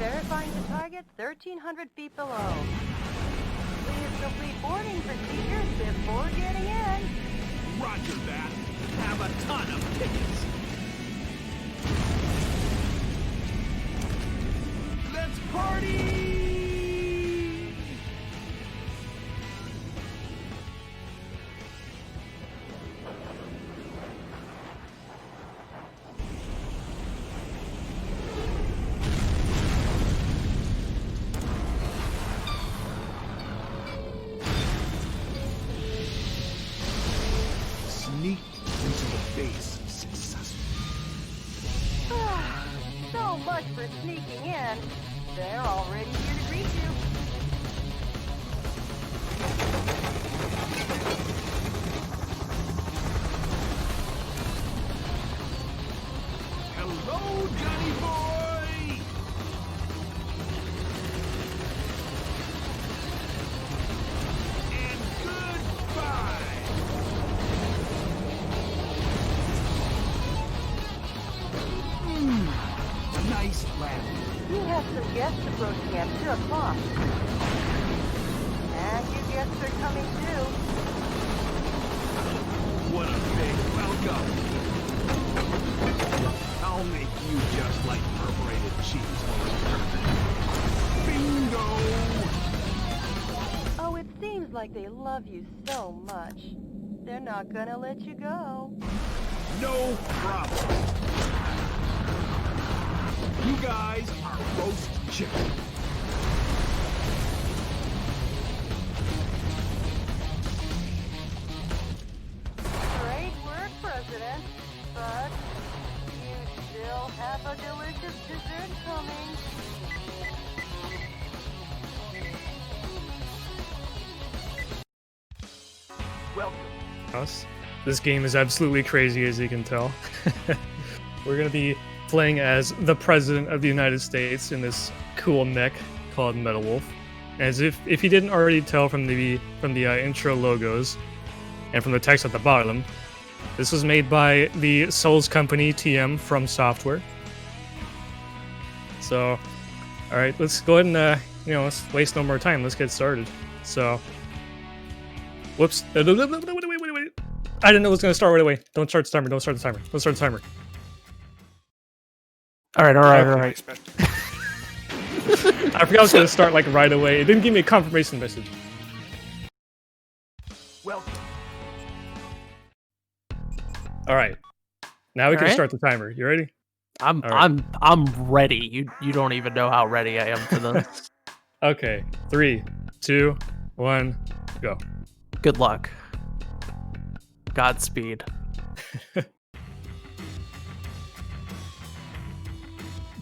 Verifying the target 1,300 feet below. Please complete boarding procedures before getting in. Roger that. Have a ton of tickets. Let's party! Sneaked into the base successfully. So much for sneaking in. They're already here to greet you. Hello, Johnny boy! And goodbye! Nice landing. You have some guests approaching at 2 o'clock. And your guests are coming too. What a big welcome. I'll make you just like perforated cheese for return. Bingo! Oh, it seems like they love you so much. They're not gonna let you go. No problem. You guys are roast chicken. Great work, President. But you still have a delicious dessert coming. Welcome. Us. This game is absolutely crazy, as you can tell. We're gonna be playing as the President of the United States in this cool mech called Metal Wolf. As if you didn't already tell from the intro logos and from the text at the bottom, this was made by the Souls company TM from Software. So, all right, let's go ahead and let's waste no more time. Let's get started. So, whoops. Wait. I didn't know it was gonna start right away. Don't start the timer. Don't start the timer. Don't start the timer. All right. I forgot I was gonna start like right away. It didn't give me a confirmation message. Welcome. All right, now we can Alright. start the timer. You ready? I'm right. I'm ready. You don't even know how ready I am for this. Okay, 3, 2, 1, go. Good luck. Godspeed.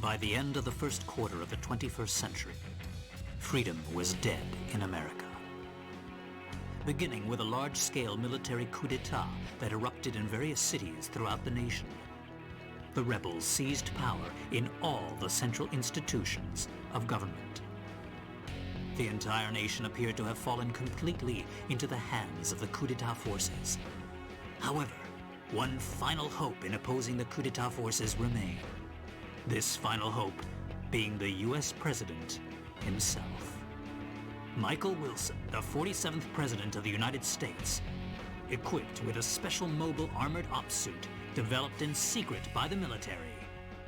By the end of the first quarter of the 21st century, freedom was dead in America. Beginning with a large-scale military coup d'etat that erupted in various cities throughout the nation. The rebels seized power in all the central institutions of government. The entire nation appeared to have fallen completely into the hands of the coup d'etat forces. However, one final hope in opposing the coup d'etat forces remained. This final hope being the U.S. President himself. Michael Wilson, the 47th President of the United States, equipped with a special mobile armored ops suit developed in secret by the military,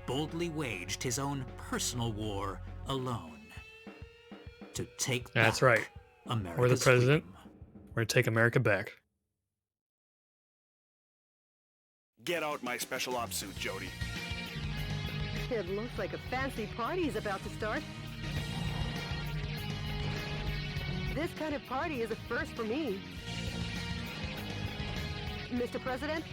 boldly waged his own personal war alone to take back That's right. America's We're the president. freedom. We're gonna take America back. Get out my special ops suit, Jody. It looks like a fancy party is about to start. This kind of party is a first for me. Mr. President?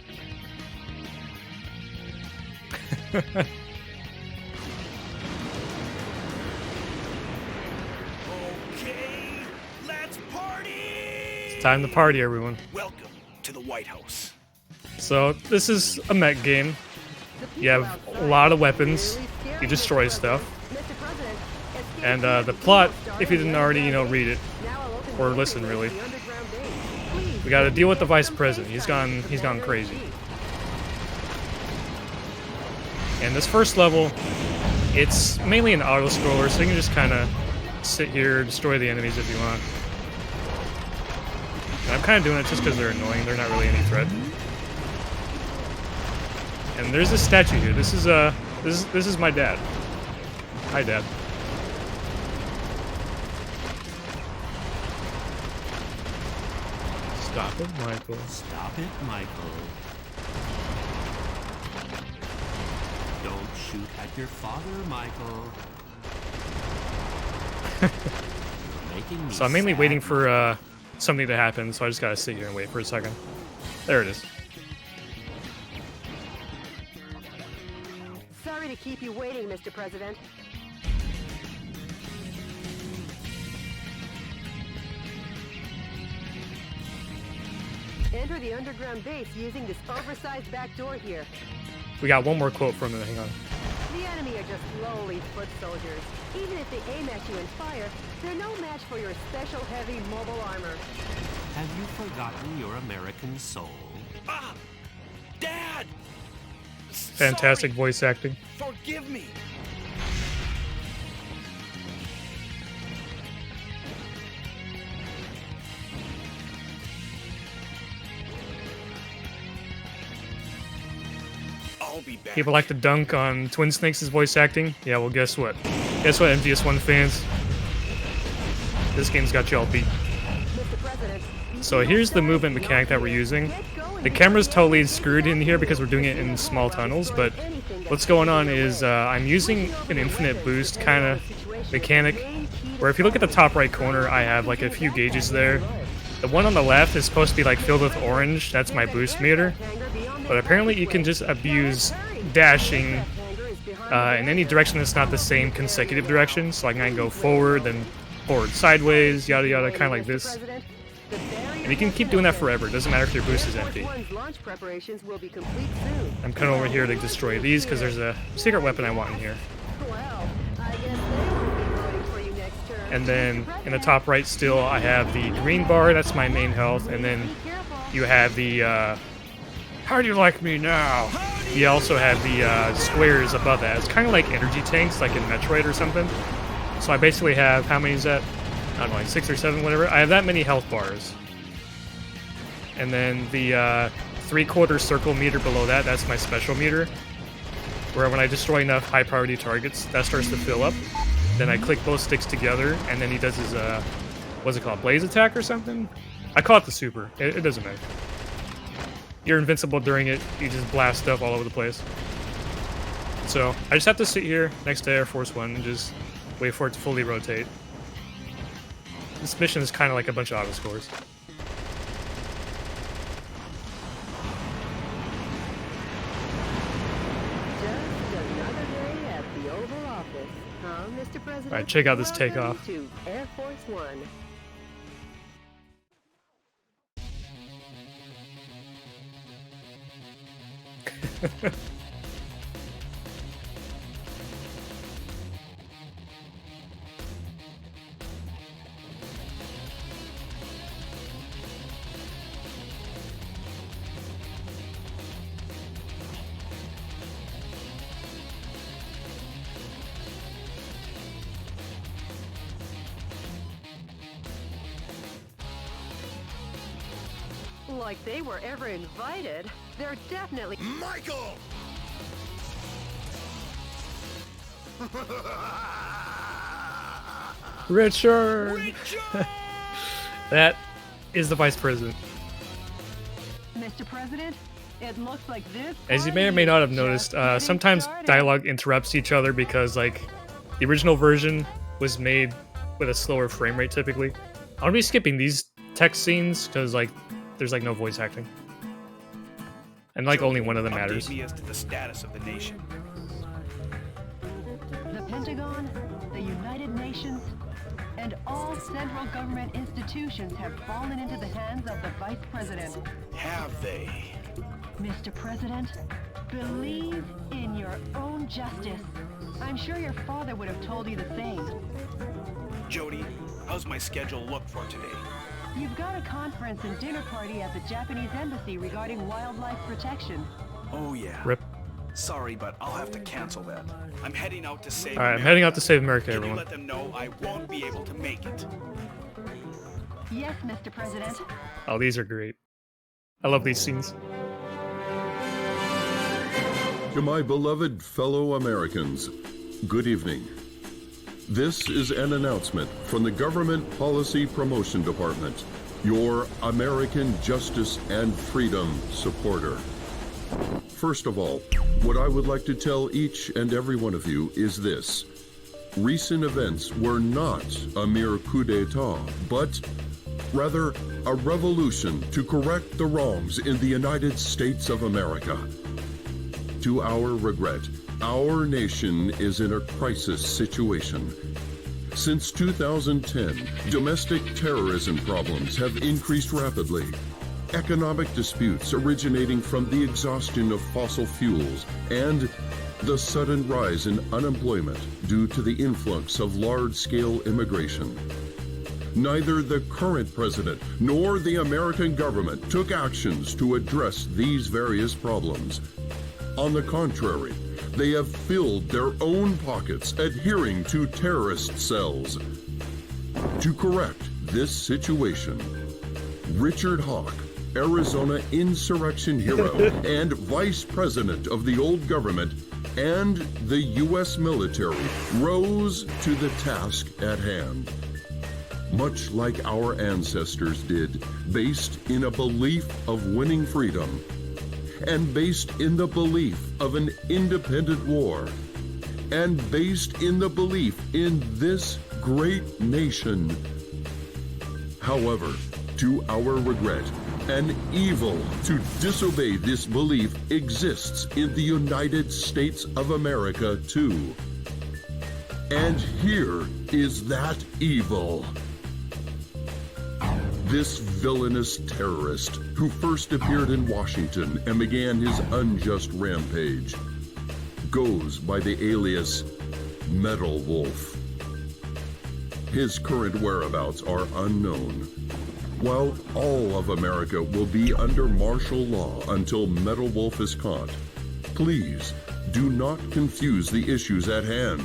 Okay, let's party! It's time to party, everyone. Welcome to the White House. So this is a mech game. You have a lot of weapons. You destroy stuff. And the plot, if you didn't already, read it or listen, really. We got to deal with the vice president. He's gone crazy. And this first level, It's mainly an auto scroller, so you can just kind of sit here, destroy the enemies if you want. And I'm kind of doing it just because they're annoying. They're not really any threat. And there's this statue here. This is my dad. Hi, Dad. Stop it, Michael. Stop it, Michael. Don't shoot at your father, Michael. You're making me So I'm mainly sad. waiting for something to happen, so I just gotta sit here and wait for a second. There it is. Sorry to keep you waiting, Mr. President. Enter the underground base using this oversized back door here. We got one more quote from it. Hang on. The enemy are just lowly foot soldiers. Even if they aim at you and fire, they're no match for your special heavy mobile armor. Have you forgotten your American soul? Ah! Dad! Fantastic Sorry. voice acting. Forgive me! I'll be back. People like to dunk on Twin Snakes' voice acting. Yeah, well, guess what? Guess what, MGS1 fans? This game's got you all beat. Mr. President, So here's the movement mechanic that we're using. The camera's totally screwed in here because we're doing it in small tunnels, but what's going on is I'm using an infinite boost kind of mechanic, where if you look at the top right corner, I have like a few gauges there. The one on the left is supposed to be like filled with orange, that's my boost meter, but apparently you can just abuse dashing in any direction that's not the same consecutive direction, so like I can go forward, then forward sideways, yada yada, kind of like this. And you can keep doing that forever, it doesn't matter if your boost is empty. I'm coming over here to destroy these because there's a secret weapon I want in here. And then in the top right still I have the green bar, that's my main health, and then you have the how do you like me now? You also have the squares above that. It's kind of like energy tanks, like in Metroid or something. So I basically have, how many is that? I don't know, like 6 or 7, whatever. I have that many health bars. And then the 3/4 circle meter below that, that's my special meter. Where when I destroy enough high priority targets, that starts to fill up. Then I click both sticks together, and then he does his, what's it called, blaze attack or something? I call it the super. It doesn't matter. You're invincible during it, you just blast stuff all over the place. So, I just have to sit here next to Air Force One and just wait for it to fully rotate. This mission is kind of like a bunch of autoscores. Alright, check out this takeoff. To Air Force One. Like they were ever invited. They're definitely... Michael! Richard! Richard! That is the Vice President. Mr. President, it looks like this... As you may or may not have noticed, sometimes dialogue interrupts each other because, like, the original version was made with a slower frame rate typically. I'll be skipping these text scenes because, like, there's like no voice acting. And like only one of them matters. Update me as to the status of the nation. The Pentagon, the United Nations, and all central government institutions have fallen into the hands of the Vice President. Have they? Mr. President, believe in your own justice. I'm sure your father would have told you the same. Jody, how's my schedule look for today? You've got a conference and dinner party at the Japanese embassy regarding wildlife protection. Oh yeah. Rip. Sorry, but I'll have to cancel that. I'm heading out to save All right, I'm America. heading out to save America, Can you everyone. let them know I won't be able to make it? Yes, Mr. President. Oh, these are great. I love these scenes. To my beloved fellow Americans, good evening. This is an announcement from the Government Policy Promotion Department, your American justice and freedom supporter. First of all, what I would like to tell each and every one of you is this. Recent events were not a mere coup d'etat, but rather a revolution to correct the wrongs in the United States of America. To our regret, our nation is in a crisis situation. Since 2010, domestic terrorism problems have increased rapidly. Economic disputes originating from the exhaustion of fossil fuels and the sudden rise in unemployment due to the influx of large-scale immigration. Neither the current president nor the American government took actions to address these various problems. On the contrary, they have filled their own pockets adhering to terrorist cells. To correct this situation, Richard Hawk, Arizona insurrection hero and vice president of the old government, and the U.S. military rose to the task at hand. Much like our ancestors did, based in a belief of winning freedom, and based in the belief of an independent war, and based in the belief in this great nation. However, to our regret, an evil to disobey this belief exists in the United States of America too. And here is that evil. This villainous terrorist who first appeared in Washington and began his unjust rampage goes by the alias Metal Wolf. His current whereabouts are unknown. While all of America will be under martial law until Metal Wolf is caught, please do not confuse the issues at hand.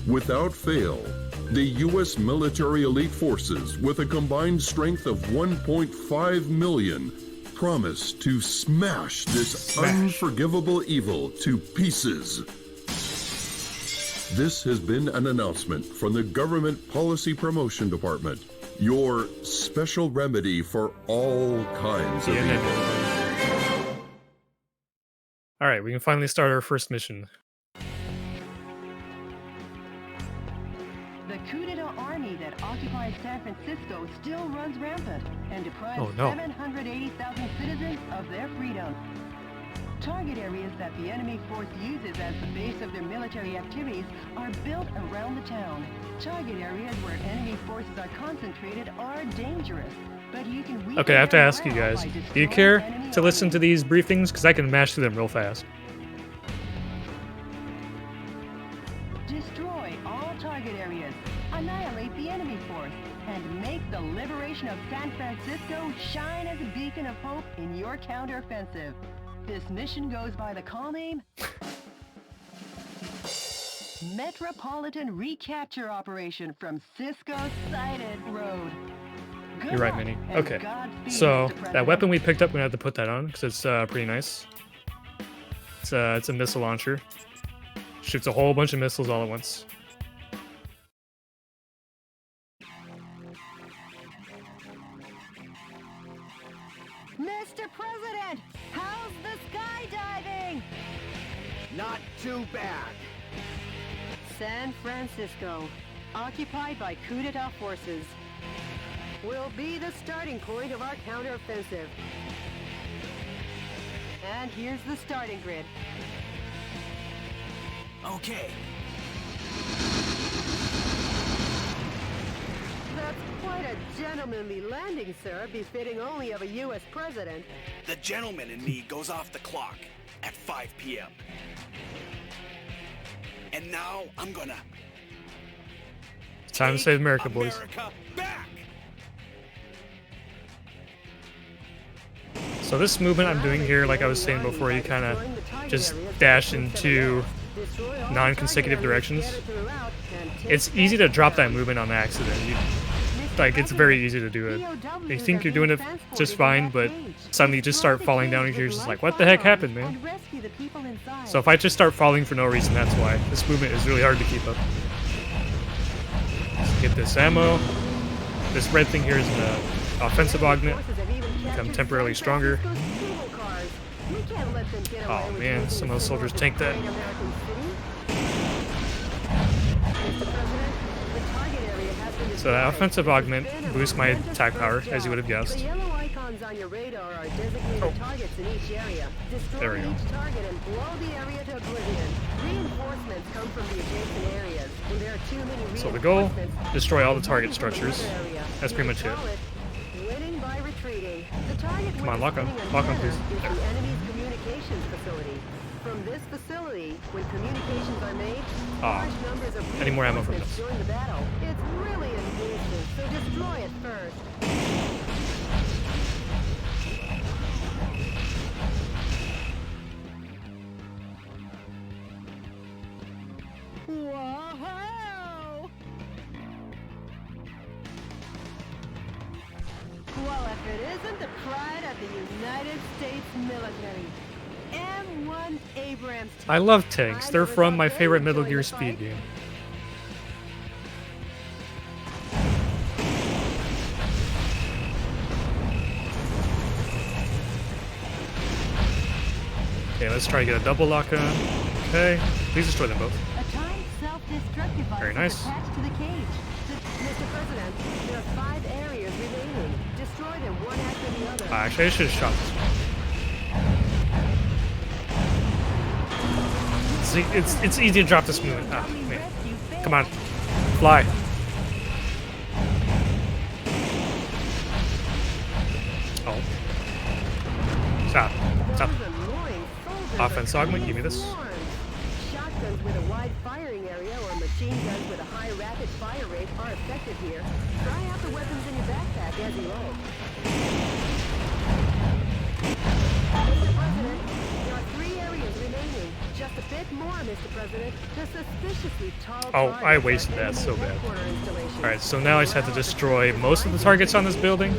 Without fail, the U.S. military elite forces, with a combined strength of 1.5 million, promise to smash this unforgivable evil to pieces. This has been an announcement from the Government Policy Promotion Department, your special remedy for all kinds of evil. All right, we can finally start our first mission. The coup d'etat army that occupies San Francisco still runs rampant and deprives Oh, no. 780,000 citizens of their freedom. Target areas that the enemy force uses as the base of their military activities are built around the town. Target areas where enemy forces are concentrated are dangerous, but you can weaken Okay, I have to them ask you well guys, by do you destroying care enemy to listen to armies. these briefings? Because I can mash through them real fast. Destroy all target areas, annihilate the enemy force, and make the liberation of San Francisco shine as a beacon of hope in your counteroffensive. This mission goes by the call name Metropolitan Recapture Operation from Cisco Sided Road. Good You're right, luck, Minnie. and Okay, Godspeed, so Mr. that President. weapon we picked up, we're gonna have to put that on because it's pretty nice. It's a missile launcher. Shoots a whole bunch of missiles all at once. Mr. President, how's the skydiving? Not too bad. San Francisco, occupied by coup d'etat forces, will be the starting point of our counteroffensive. And here's the starting grid. Okay. That's quite a gentlemanly landing, sir, befitting only of a U.S. president. The gentleman in me goes off the clock at 5 p.m. And now I'm gonna Time to take save America, boys. America back. So this movement I'm doing here, like I was saying before, you kind of just dash in two non-consecutive directions. It's easy to drop that movement on accident. Like, it's very easy to do it. You think you're doing it just fine, but suddenly you just start falling down and you're just like, what the heck happened, man? So if I just start falling for no reason, that's why. This movement is really hard to keep up. Let's get this ammo. This red thing here is an offensive augment. Become temporarily stronger. Oh man, some of those soldiers tanked that. So that offensive augment boosts my attack power, as you would have guessed. The yellow icons on your radar are designated targets in each area. There we Destroy go. each target and blow the area to oblivion. Reinforcements come from the adjacent areas. When there are too many So the goal, reinforcements, destroy all the target move to another structures. area. That's pretty much it. Call winning by retreating. The target Come on, lock on. we're Lock on, defending please. is There. the enemy's communications facility. From this facility, when communications are made, large numbers of I need more ammo from reinforcements this. join the battle. It's really a nuisance, so destroy it first. Whoa! Well, if it isn't the pride of the United States military. M1 Abrams. I love tanks. They're from my favorite Metal Gear Speed game. Okay, let's try to get a double lock on. Okay, please destroy them both. A timed self-destruct device Very is nice. attached to the cage. Mr. President, there are 5 areas remaining. Destroy them one after the other. Actually, I should have shot this one. See, it's easy to drop this movement. Ah, man. Come on, fly. Oh. Stop. Stop. Offense augment, give me this. Shotguns with a wide firing area or machine guns with a high rapid fire rate are effective here. Try out the weapons in your backpack as you roll. Mr. President, there are 3 areas remaining. Just a bit more, Mr. President. The suspiciously tall Oh, I targets wasted are that so enemy bad. headquarter installations. Alright, so now I just have to destroy most of the targets on this building,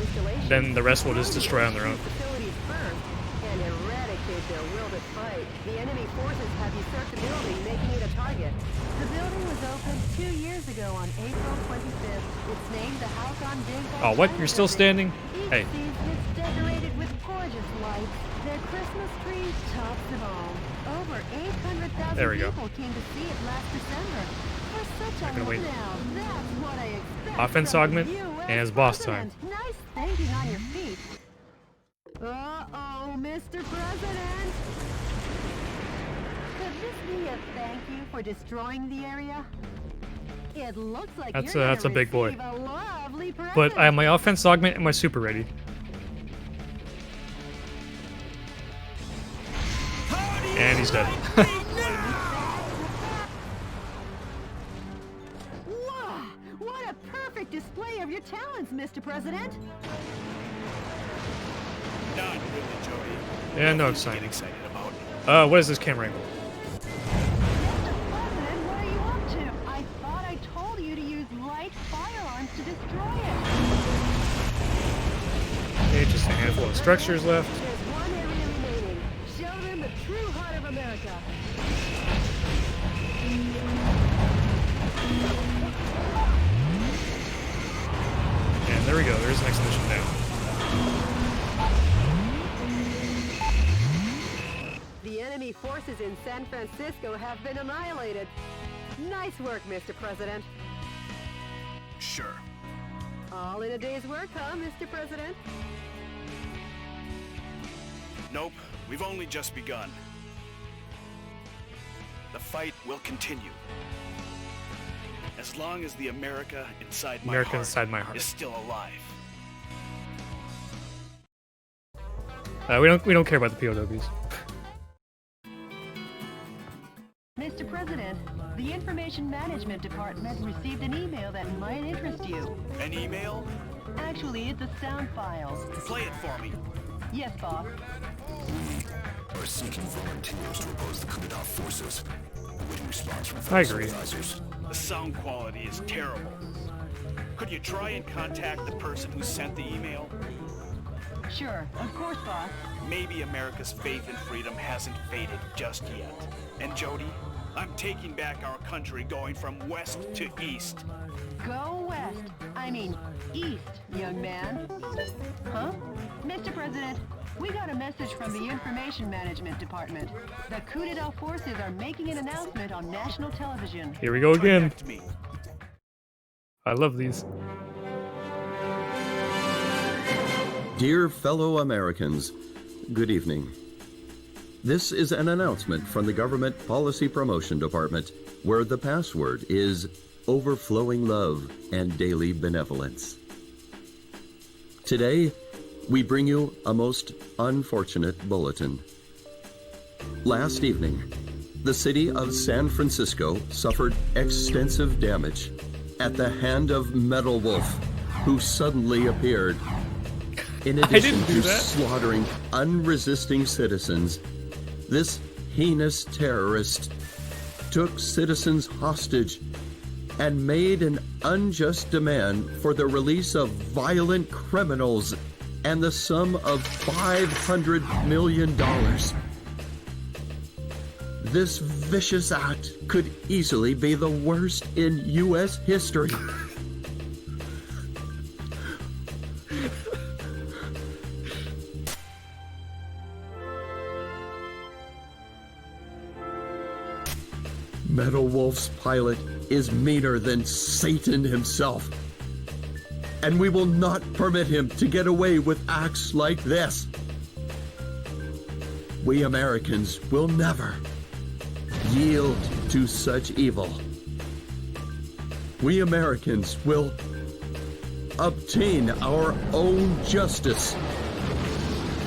then the rest will just destroy on their own. Facilities first and eradicate their will to fight. The enemy forces have usurped the building, making it a target. The building was opened 2 years ago on April 25th. It's named the House on Dingle. Oh, what? You're still standing? Each Hey. season it's decorated with gorgeous lights. Their Christmas tree tops them all. Over 800,000 There we go. people came to see it last December. For such a gonna wait. now, that's what I expect. Offense from augment, the US and it's boss time. president. Nice thinking on your feet. Uh-oh, Mr. President. Could this be a thank you for destroying the area? It looks like That's you're a gonna big boy. receive a lovely present. But I have my offense augment and my super ready. And he's dead. Wow! What a perfect display of your talents, Mr. President. Not really, Jody. Yeah, no Nothing to exciting. get excited about. What is this camera angle? Mr. President, what are you up to? I thought I told you to use light firearms to destroy it. Okay, just a handful of structures left. There's one area remaining. Show them the true heart of America. And there we go, there's the next mission down. The enemy forces in San Francisco have been annihilated. Nice work, Mr. President. Sure. All in a day's work, huh, Mr. President? Nope, we've only just begun. The fight will continue. As long as the America inside my America heart inside my heart. is still alive. We don't care about the POWs. Mr. President, the Information Management Department received an email that might interest you. An email? Actually, it's a sound file. Play it for me. Yes, boss. We are seeking volunteers to oppose the coup d'etat forces. Awaiting response from I fellow agree. sympathizers. The sound quality is terrible. Could you try and contact the person who sent the email? Sure, of course, boss. Maybe America's faith in freedom hasn't faded just yet. And Jody, I'm taking back our country, going from west to east. Go west. I mean, east, young man. Huh? Mr. President, we got a message from the Information Management Department. The coup d'etat forces are making an announcement on national television. Here we go again. Connect me. I love these. Dear fellow Americans, good evening. This is an announcement from the Government Policy Promotion Department, where the password is overflowing love and daily benevolence. Today, we bring you a most unfortunate bulletin. Last evening, the city of San Francisco suffered extensive damage at the hand of Metal Wolf, who suddenly appeared. In addition to slaughtering unresisting citizens, this heinous terrorist took citizens hostage and made an unjust demand for the release of violent criminals and the sum of $500 million. This vicious act could easily be the worst in U.S. history. Metal Wolf's pilot is meaner than Satan himself. And we will not permit him to get away with acts like this. We Americans will never yield to such evil. We Americans will obtain our own justice.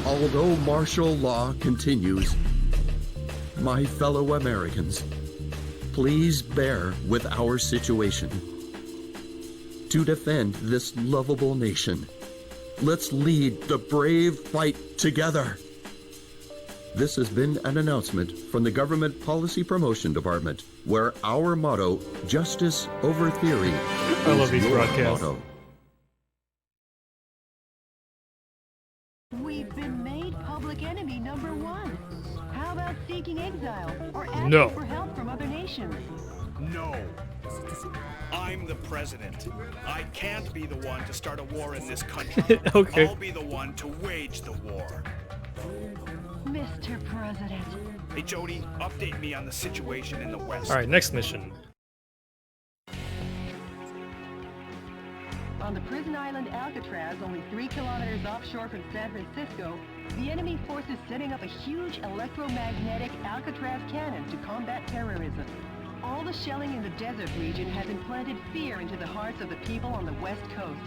Although martial law continues, my fellow Americans, please bear with our situation. To defend this lovable nation, let's lead the brave fight together. This has been an announcement from the Government Policy Promotion Department, where our motto, justice over theory, I love these broadcasts. Motto. We've been made public enemy number one. How about seeking exile or asking No. for help from other nations? No. I'm the president. I can't be the one to start a war in this country. Okay. I'll be the one to wage the war. Mr. President. Hey, Jody, update me on the situation in the West. All right, next mission. On the prison island Alcatraz, only 3 kilometers offshore from San Francisco, the enemy force is setting up a huge electromagnetic Alcatraz cannon to combat terrorism. All the shelling in the desert region has implanted fear into the hearts of the people on the West Coast.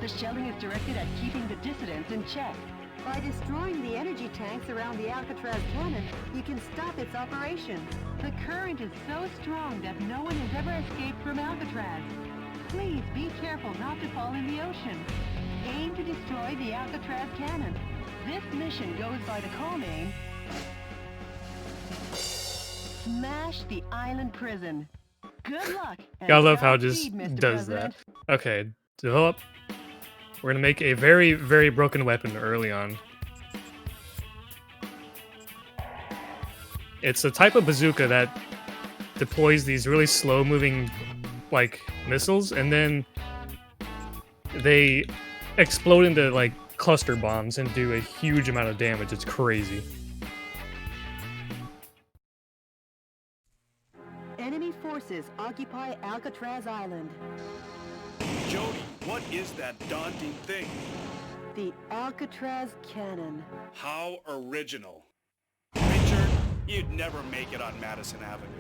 The shelling is directed at keeping the dissidents in check. By destroying the energy tanks around the Alcatraz cannon, you can stop its operation. The current is so strong that no one has ever escaped from Alcatraz. Please be careful not to fall in the ocean. Aim to destroy the Alcatraz cannon. This mission goes by the call name Smash the Island Prison. Good luck. And I love how it Godspeed, just Mr. does President. that. Okay, develop. We're gonna make a very, very broken weapon early on. It's a type of bazooka that deploys these really slow-moving, like, missiles, and then they explode into, like, cluster bombs and do a huge amount of damage. It's crazy. Enemy forces occupy Alcatraz Island. Jody, what is that daunting thing? The Alcatraz cannon. How original. Richard, you'd never make it on Madison Avenue.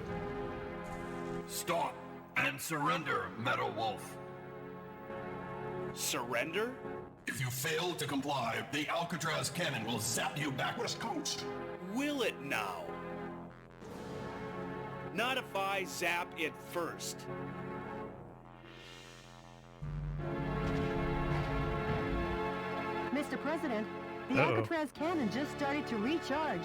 Stop and surrender, Metal Wolf. Surrender? If you fail to comply, the Alcatraz cannon will zap you back west coast. Will it now? Not if I zap it first. Mr. President, The Alcatraz cannon just started to recharge.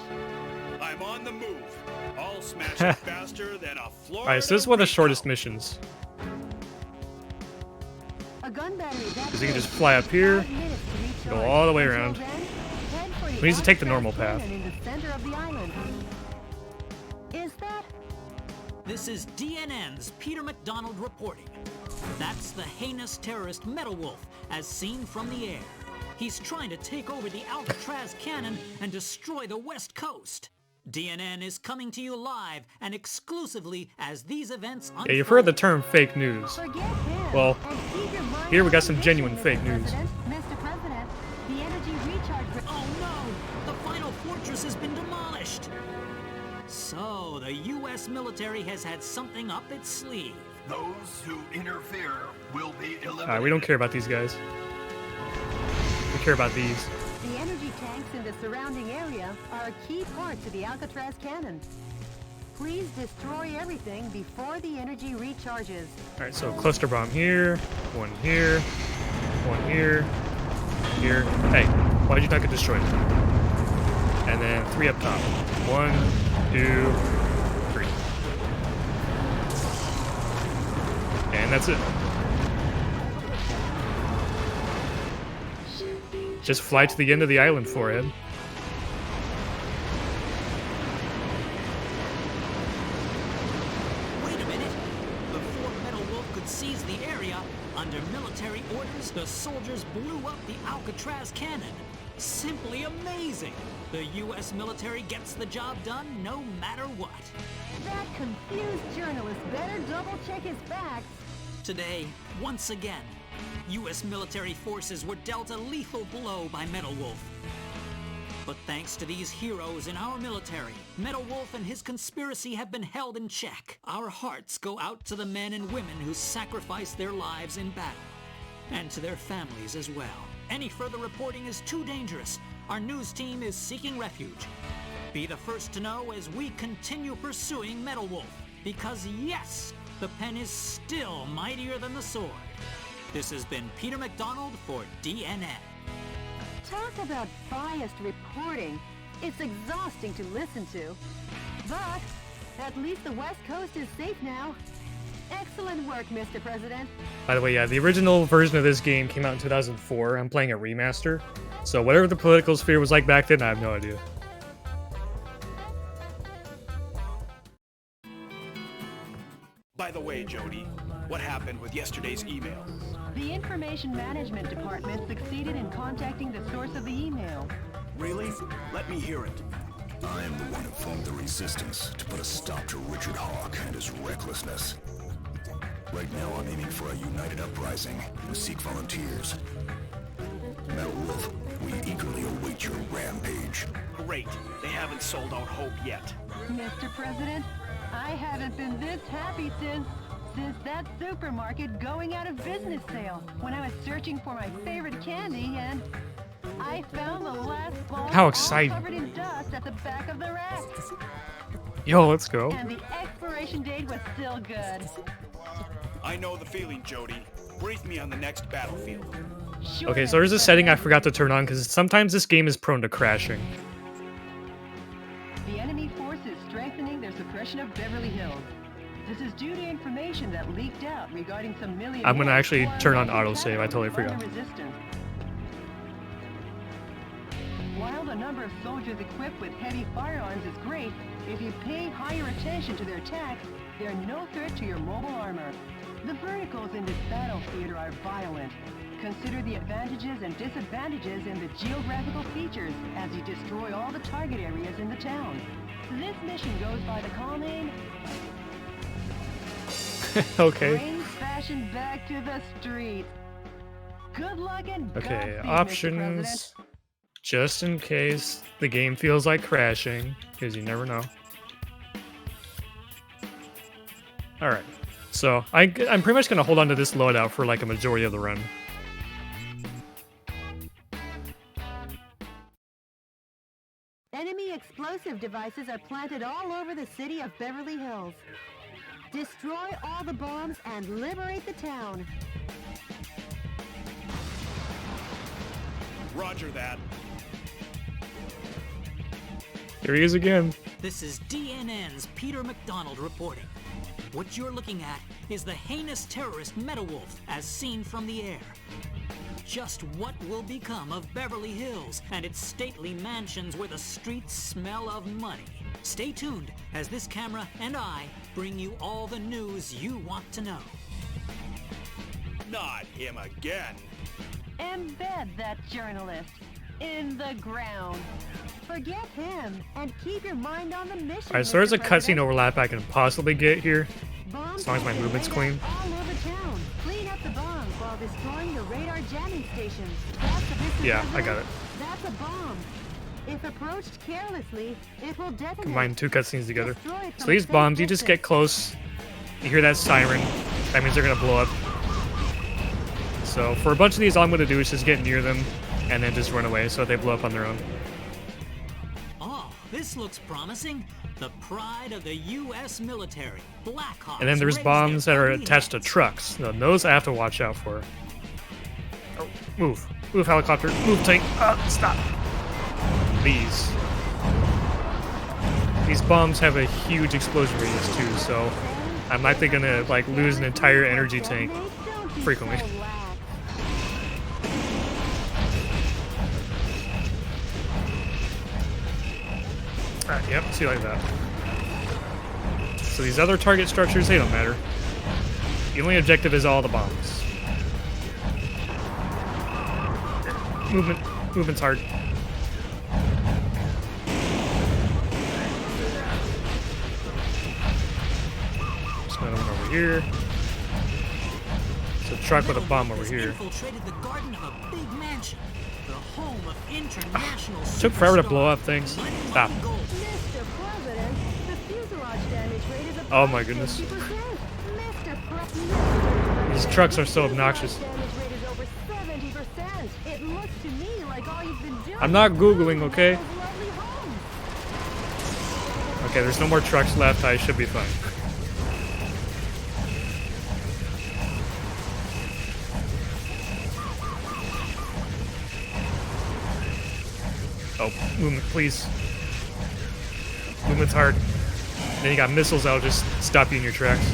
I'm on the move. I'll smash it faster than a Florida. Alright, so this is one of the shortest missions. A gun battery Because you can just fly up here, go all the way around. We need to take the normal path. In the center of the island. Is that? This is DNN's Peter McDonald reporting. That's the heinous terrorist Metal Wolf, as seen from the air. He's trying to take over the Alcatraz cannon and destroy the West Coast. DNN is coming to you live and exclusively as these events unfold. Yeah, you've heard the term fake news. Forget him. Well, And keep your mind here we got on some the genuine mission, fake Mr. news. Mr. President, the energy recharge. Oh no! The final fortress has been demolished! So, the U.S. military has had something up its sleeve. Those who interfere will be eliminated. Alright, we don't care about these guys. We care about these. The energy tanks in the surrounding area are a key part to the Alcatraz cannon. Please destroy everything before the energy recharges. Alright, so cluster bomb here, one here, here. Hey, why'd you not get destroyed? And then 3 up top. 1, 2, 3. And that's it. Just fly to the end of the island, forehead. Wait a minute! Before Metal Wolf could seize the area, under military orders, the soldiers blew up the Alcatraz cannon. Simply amazing! The U.S. military gets the job done no matter what. That confused journalist better double check his facts. Today, once again, U.S. military forces were dealt a lethal blow by Metal Wolf. But thanks to these heroes in our military, Metal Wolf and his conspiracy have been held in check. Our hearts go out to the men and women who sacrificed their lives in battle, and to their families as well. Any further reporting is too dangerous. Our news team is seeking refuge. Be the first to know as we continue pursuing Metal Wolf, because yes, the pen is still mightier than the sword. This has been Peter McDonald for DNN. Talk about biased reporting. It's exhausting to listen to. But at least the West Coast is safe now. Excellent work, Mr. President. By the way, yeah, the original version of this game came out in 2004. I'm playing a remaster. So whatever the political sphere was like back then, I have no idea. By the way, Jody, what happened with yesterday's email? The Information Management Department succeeded in contacting the source of the email. Really? Let me hear it. I am the one who formed the resistance to put a stop to Richard Hawk and his recklessness. Right now, I'm aiming for a united uprising and seek volunteers. Metal Wolf, we eagerly await your rampage. Great. They haven't sold out hope yet. Mr. President, I haven't been this happy since that supermarket going out of business sale when I was searching for my favorite candy and I found the last ball How exciting. covered in dust at the back of the rack. Yo, let's go. And the expiration date was still good. I know the feeling, Jody. Brief me on the next battlefield. Sure, Okay, so there's a setting I forgot to turn on because sometimes this game is prone to crashing. The enemy force is strengthening their suppression of Beverly Hills. This is due to information that leaked out regarding some millionaires. I'm gonna actually who are turn on rising autosave, I totally under forgot. resistance. While the number of soldiers equipped with heavy firearms is great, if you pay higher attention to their attacks, they're no threat to your mobile armor. The verticals in this battle theater are violent. Consider the advantages and disadvantages in the geographical features as you destroy all the target areas in the town. This mission goes by the call name Okay. Bring fashion back to the street. Good luck and Okay, Godspeed, Mr. options. President. Just in case the game feels like crashing, because you never know. Alright, so I'm pretty much going to hold on to this loadout for like a majority of the run. Enemy explosive devices are planted all over the city of Beverly Hills. Destroy all the bombs and liberate the town. Roger that. Here he is again. This is DNN's Peter McDonald reporting. What you're looking at is the heinous terrorist Metal Wolf as seen from the air. Just what will become of Beverly Hills and its stately mansions where the streets smell of money? Stay tuned as this camera and I bring you all the news you want to know. Not him again. Embed that journalist in the ground. Forget him and keep your mind on the mission. Alright, so there's a Mr. cutscene President. overlap I can possibly get here. Bombs As long as my have been movement's laid clean. out all over town. Clean up the bombs while destroying the radar jamming stations. That's a Mr. Yeah, I President. got it. That's a bomb. If approached carelessly, it will detonate. Combine two cutscenes together. Destroy it So from a these safe bombs, you just get distance. close, you hear that siren, that means they're gonna blow up. So for a bunch of these, all I'm gonna do is just get near them and then just run away so they blow up on their own. Oh, this looks promising. The pride of the U.S. military, Blackhawks. And then there's raise bombs that their are ugly attached to heads. trucks. Now, those I have to watch out for. Oh, move. Move, helicopter. Move, tank. Stop. These bombs have a huge explosion radius too, so I'm likely gonna like lose an entire energy tank frequently. Yep, see like that. So these other target structures, they don't matter. The only objective is all the bombs. Movement's hard. Just another one over here. It's a truck with a bomb over here. Infiltrated the garden of a big mansion, the home of international Took forever to superstar blow up things. Lenny Stop. Gold. Mr. President, the fuselage damage rate is Oh my goodness. 50%. Mr. President, These trucks are so obnoxious. damage rate is over 70%. It looks to me like all you've been doing I'm not Googling, okay? is lovely homes. Okay, there's no more trucks left. I should be fine. Oh, movement, please. Movement's hard. Then you got missiles that'll just stop you in your tracks.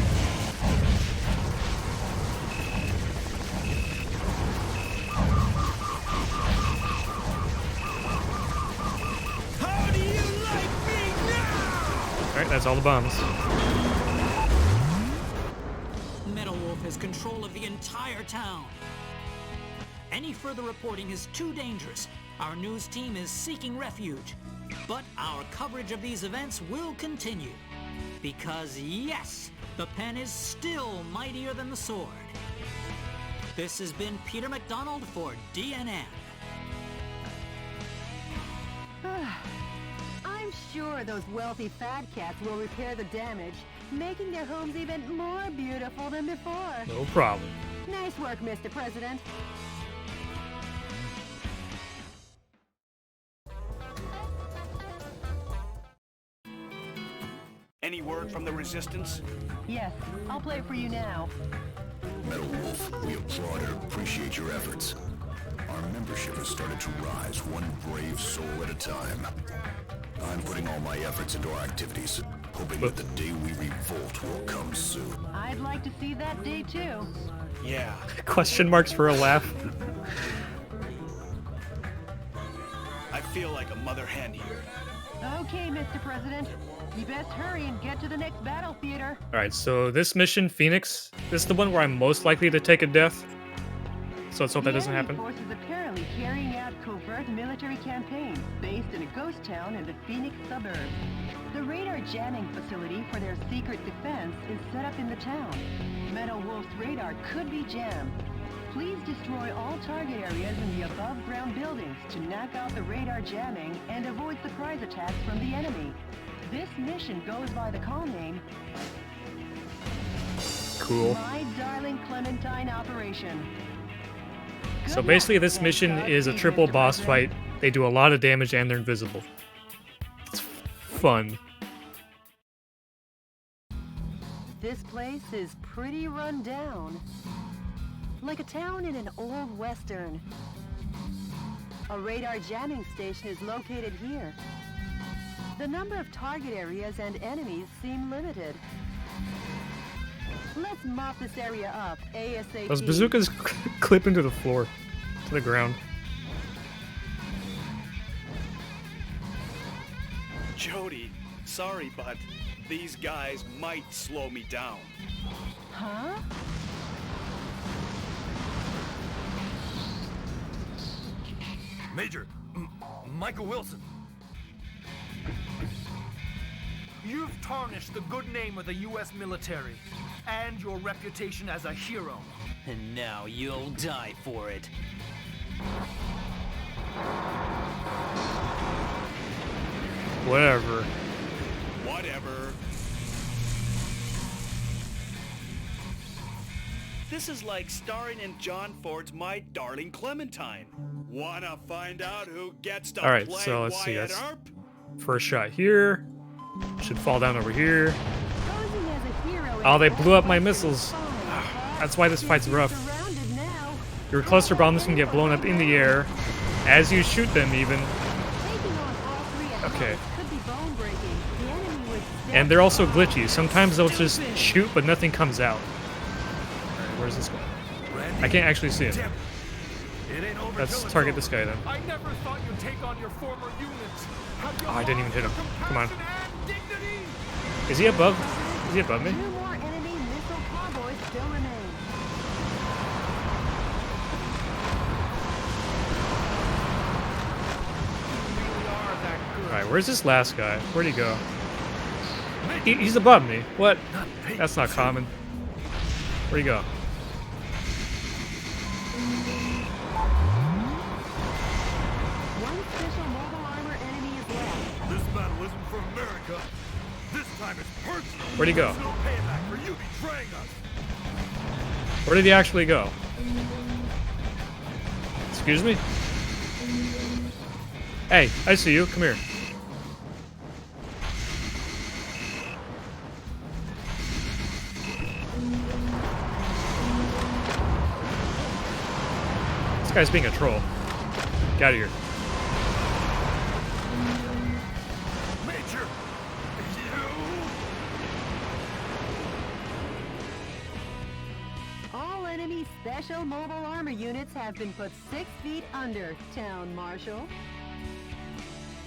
How do you like me now? Alright, that's all the bombs. Metal Wolf has control of the entire town. Any further reporting is too dangerous. Our news team is seeking refuge. But our coverage of these events will continue. Because yes, the pen is still mightier than the sword. This has been Peter McDonald for DNN. I'm sure those wealthy fat cats will repair the damage, making their homes even more beautiful than before. No problem. Nice work, Mr. President. Any word from the resistance? Yes, I'll play for you now. Metal Wolf, we applaud and appreciate your efforts. Our membership has started to rise one brave soul at a time. I'm putting all my efforts into our activities, hoping that the day we revolt will come soon. I'd like to see that day too. Yeah. Question marks for a laugh. I feel like a mother hen here. Okay, Mr. President. You best hurry and get to the next battle theater. Alright, so this mission, Phoenix, this is the one where I'm most likely to take a death. So let's hope that doesn't happen. The enemy forces apparently carrying out covert military campaigns based in a ghost town in the Phoenix suburbs. The radar jamming facility for their secret defense is set up in the town. Metal Wolf's radar could be jammed. Please destroy all target areas in the above-ground buildings to knock out the radar jamming and avoid surprise attacks from the enemy. This mission goes by the call name Cool. My Darling Clementine Operation. Good So luck, basically this and mission is a Godspeed, triple Mr. boss President. fight. They do a lot of damage and they're invisible. It's fun. This place is pretty run down. Like a town in an old western. A radar jamming station is located here. The number of target areas and enemies seem limited. Let's mop this area up ASAP. Those bazookas clip into the floor, to the ground. Jody, sorry, but these guys might slow me down. Huh? Major, Michael Wilson. You've tarnished the good name of the U.S. military and your reputation as a hero. And now you'll die for it. Whatever. Whatever. This is like starring in John Ford's My Darling Clementine. Wanna find out who gets to Alright, play so let's see. Wyatt That's Earp? first shot here. Should fall down over here. Posing as a hero Oh, they in blew up my blockbuster missiles. fun. That's why this fight's rough. Surrounded now. Your cluster bombs can get blown up in the air as you shoot them, even. Taking on all three at Okay. once could be bone-breaking. The enemy would And they're also glitchy. Sometimes they'll just shoot, but nothing comes out. Alright, where's this guy? I can't actually see him. It ain't over Let's till target it's this guy over. then. I never thought you'd take on your former units. Have you Oh, I didn't even hit him. lost your Come on. compassion and dignity? Is he above? Is he above me? 2 more enemy missile convoys still remain. You really are that good. Alright, where's this last guy? Where'd he go? He's above me. What? That's not common. Where'd he go? One special mobile armor enemy is left. This battle isn't for America. This time it's personal. Where'd he go? There's no payback for you betraying us. Where did he actually go? Excuse me? Hey, I see you. Come here. This guy's being a troll. Get out of here. Major, All enemy special mobile armor units have been put 6 feet under, Town Marshal.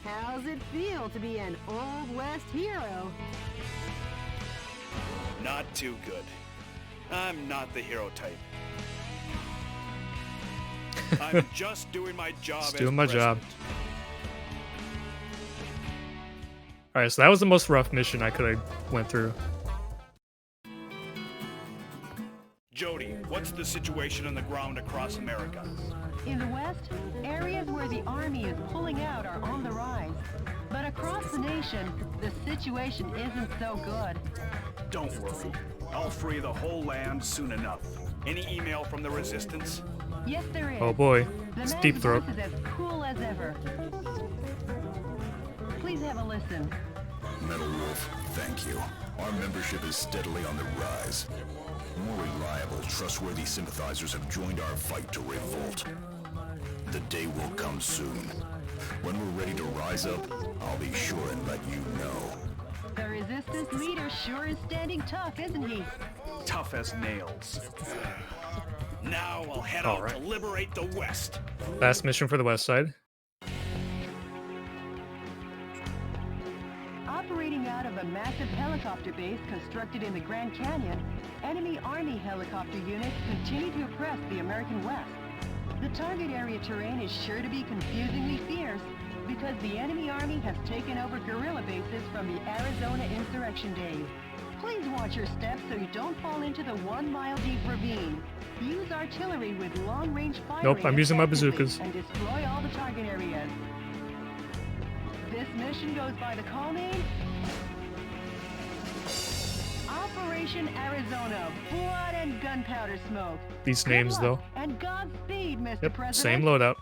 How's it feel to be an Old West hero? Not too good. I'm not the hero type. I'm just doing my job Just as doing my job. president. Alright, so that was the most rough mission I could have went through. Jody, what's the situation on the ground across America? In the West, areas where the Army is pulling out are on the rise. But across the nation, the situation isn't so good. Don't worry. I'll free the whole land soon enough. Any email from the Resistance? Yes, there is. Oh boy, The it's man's Deep Throat. voice is as cool as ever. Please have a listen. Metal Wolf, thank you. Our membership is steadily on the rise. More reliable, trustworthy sympathizers have joined our fight to revolt. The day will come soon. When we're ready to rise up, I'll be sure and let you know. The Resistance leader sure is standing tough, isn't he? Tough as nails. Now I'll head All out right. to liberate the West. Last mission for the West Side. Operating out of a massive helicopter base constructed in the Grand Canyon, enemy Army helicopter units continue to oppress the American West. The target area terrain is sure to be confusingly fierce because the enemy army has taken over guerrilla bases from the Arizona insurrection days. Please watch your steps so you don't fall into the 1 mile deep ravine. Use artillery with long-range firing. Nope, I'm using my effectively bazookas. and destroy all the target areas. This mission goes by the call name Operation Arizona, blood and gunpowder smoke. These Good names, luck, though. And Godspeed, Mr. Yep, President. same loadout.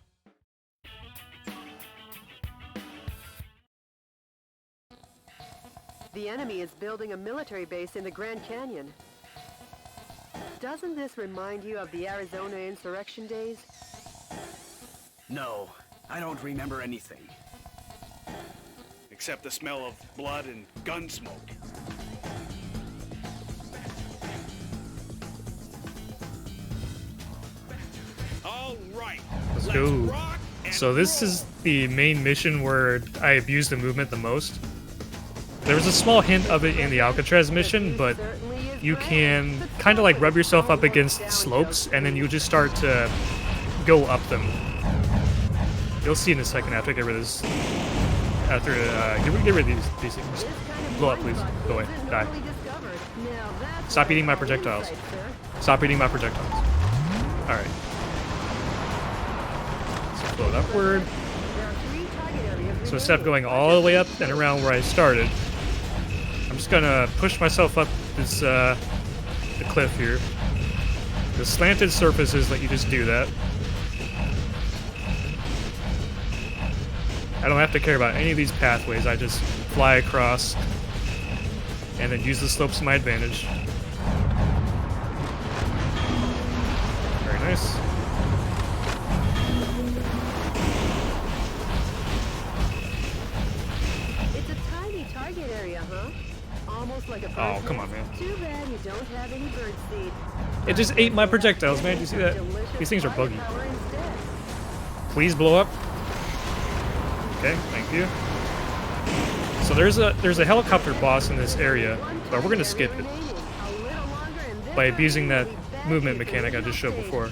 The enemy is building a military base in the Grand Canyon. Doesn't this remind you of the Arizona insurrection days? No, I don't remember anything. except the smell of blood and gun smoke. All right. Let's go. So this is the main mission where I abuse the movement the most. There was a small hint of it in the Alcatraz mission, but you can kind of like rub yourself up against slopes and then you just start to go up them. You'll see in a second after I get rid of this. After get rid of these things. Blow up, please. Go away. Die. Stop eating my projectiles. Stop eating my projectiles. Alright. Let's float upward. So instead of going all the way up and around where I started, I'm just gonna push myself up this the cliff here. The slanted surfaces let you just do that. I don't have to care about any of these pathways, I just fly across and then use the slopes to my advantage. Very nice. It's a tiny target area, huh? Almost like a bird's Oh, come on, nest. man. Too bad you don't have any bird seed. It just ate my projectiles, man. Do you see that? These things are buggy. Please blow up. Okay, thank you. So there's a helicopter boss in this area, but we're gonna skip it by abusing that movement mechanic I just showed before.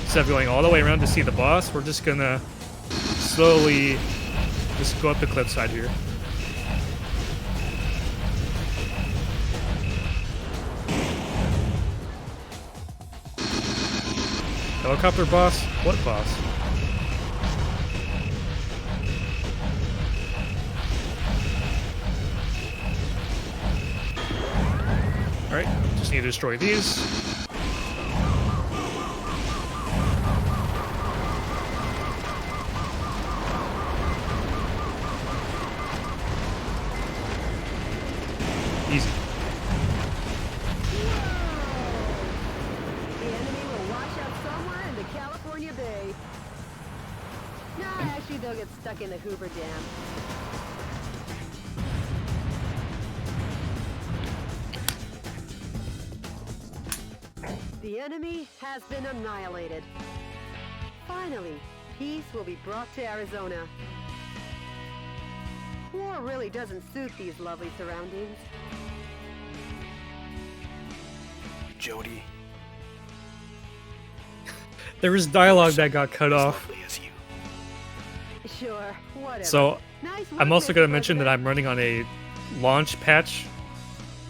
Instead of going all the way around to see the boss, we're just gonna slowly just go up the cliffside here. Helicopter boss? What boss? Alright, just need to destroy these. Easy. The enemy will watch out somewhere in the California Bay. No, actually they'll get stuck in the Hoover Dam. The enemy has been annihilated. Finally, peace will be brought to Arizona. War really doesn't suit these lovely surroundings. Jody. There was dialogue that got cut off. Sure, whatever. So, Nice work, I'm also Mr. going to mention that President. I'm running on a launch patch.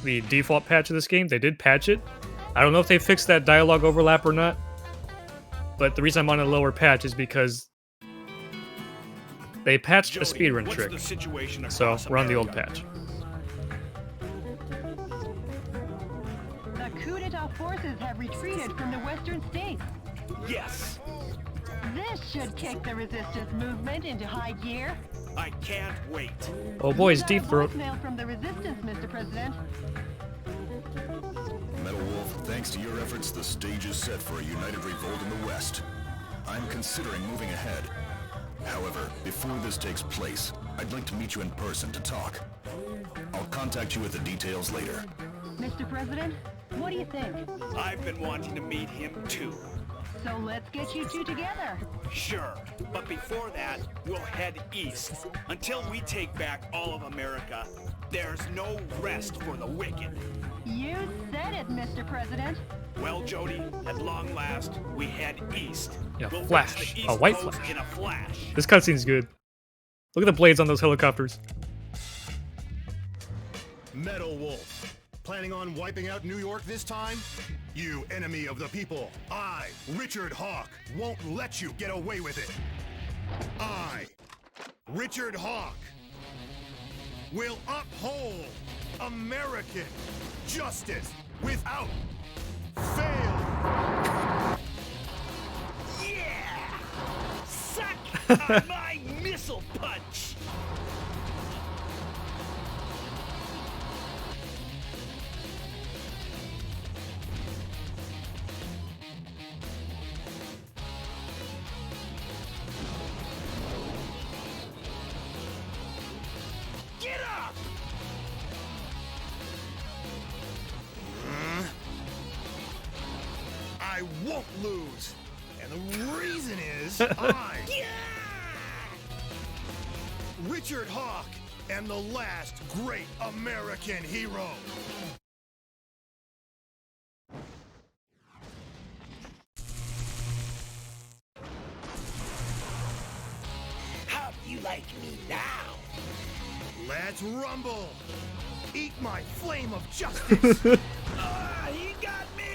The default patch of this game. They did patch it. I don't know if they fixed that dialogue overlap or not. But the reason I'm on a lower patch is because they patched a speedrun trick. So, we're on the old patch. The coup d'etat forces have retreated from the western states. Yes! This should kick the resistance movement into high gear. I can't wait. Oh boy, it's Deep Throat. Voicemail from the resistance, Mr. President. Metal Wolf, thanks to your efforts, the stage is set for a united revolt in the West. I'm considering moving ahead. However, before this takes place, I'd like to meet you in person to talk. I'll contact you with the details later. Mr. President, what do you think? I've been wanting to meet him too. So let's get you two together. Sure, but before that, we'll head east. Until we take back all of America, there's no rest for the wicked. You said it, Mr. President. Well, Jody, at long last, we head east. Yeah, We'll flash. reach the A East white Coast flash. in a flash. This cutscene's good. Look at the blades on those helicopters. Metal Wolf. Planning on wiping out New York this time? You enemy of the people, I, Richard Hawk, won't let you get away with it. I, Richard Hawk, will uphold American justice without fail. Yeah! Suck on my missile punch! won't lose. And the reason is Richard Hawk am the last great American hero. How do you like me now? Let's rumble. Eat my flame of justice. He got me!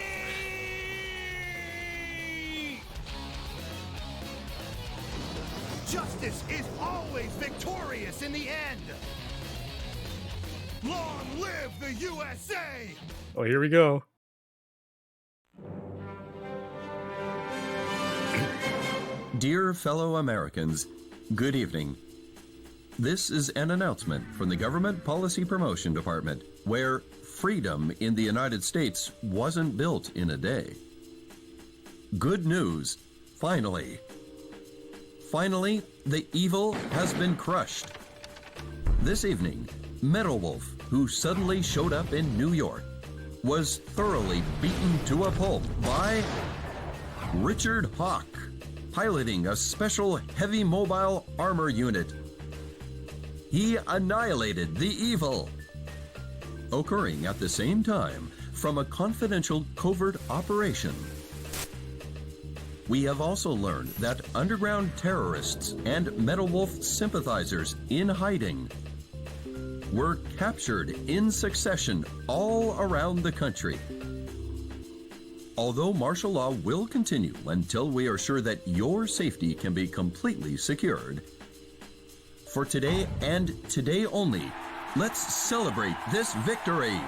Justice is always victorious in the end. Long live the USA! Oh, here we go. Dear fellow Americans, good evening. This is an announcement from the Government Policy Promotion Department, where freedom in the United States wasn't built in a day. Good news, finally. Finally, the evil has been crushed. This evening, Metal Wolf, who suddenly showed up in New York, was thoroughly beaten to a pulp by Richard Hawk, piloting a special heavy mobile armor unit. He annihilated the evil. Occurring at the same time from a confidential covert operation. We have also learned that underground terrorists and Metal Wolf sympathizers in hiding were captured in succession all around the country. Although martial law will continue until we are sure that your safety can be completely secured, for today and today only, let's celebrate this victory.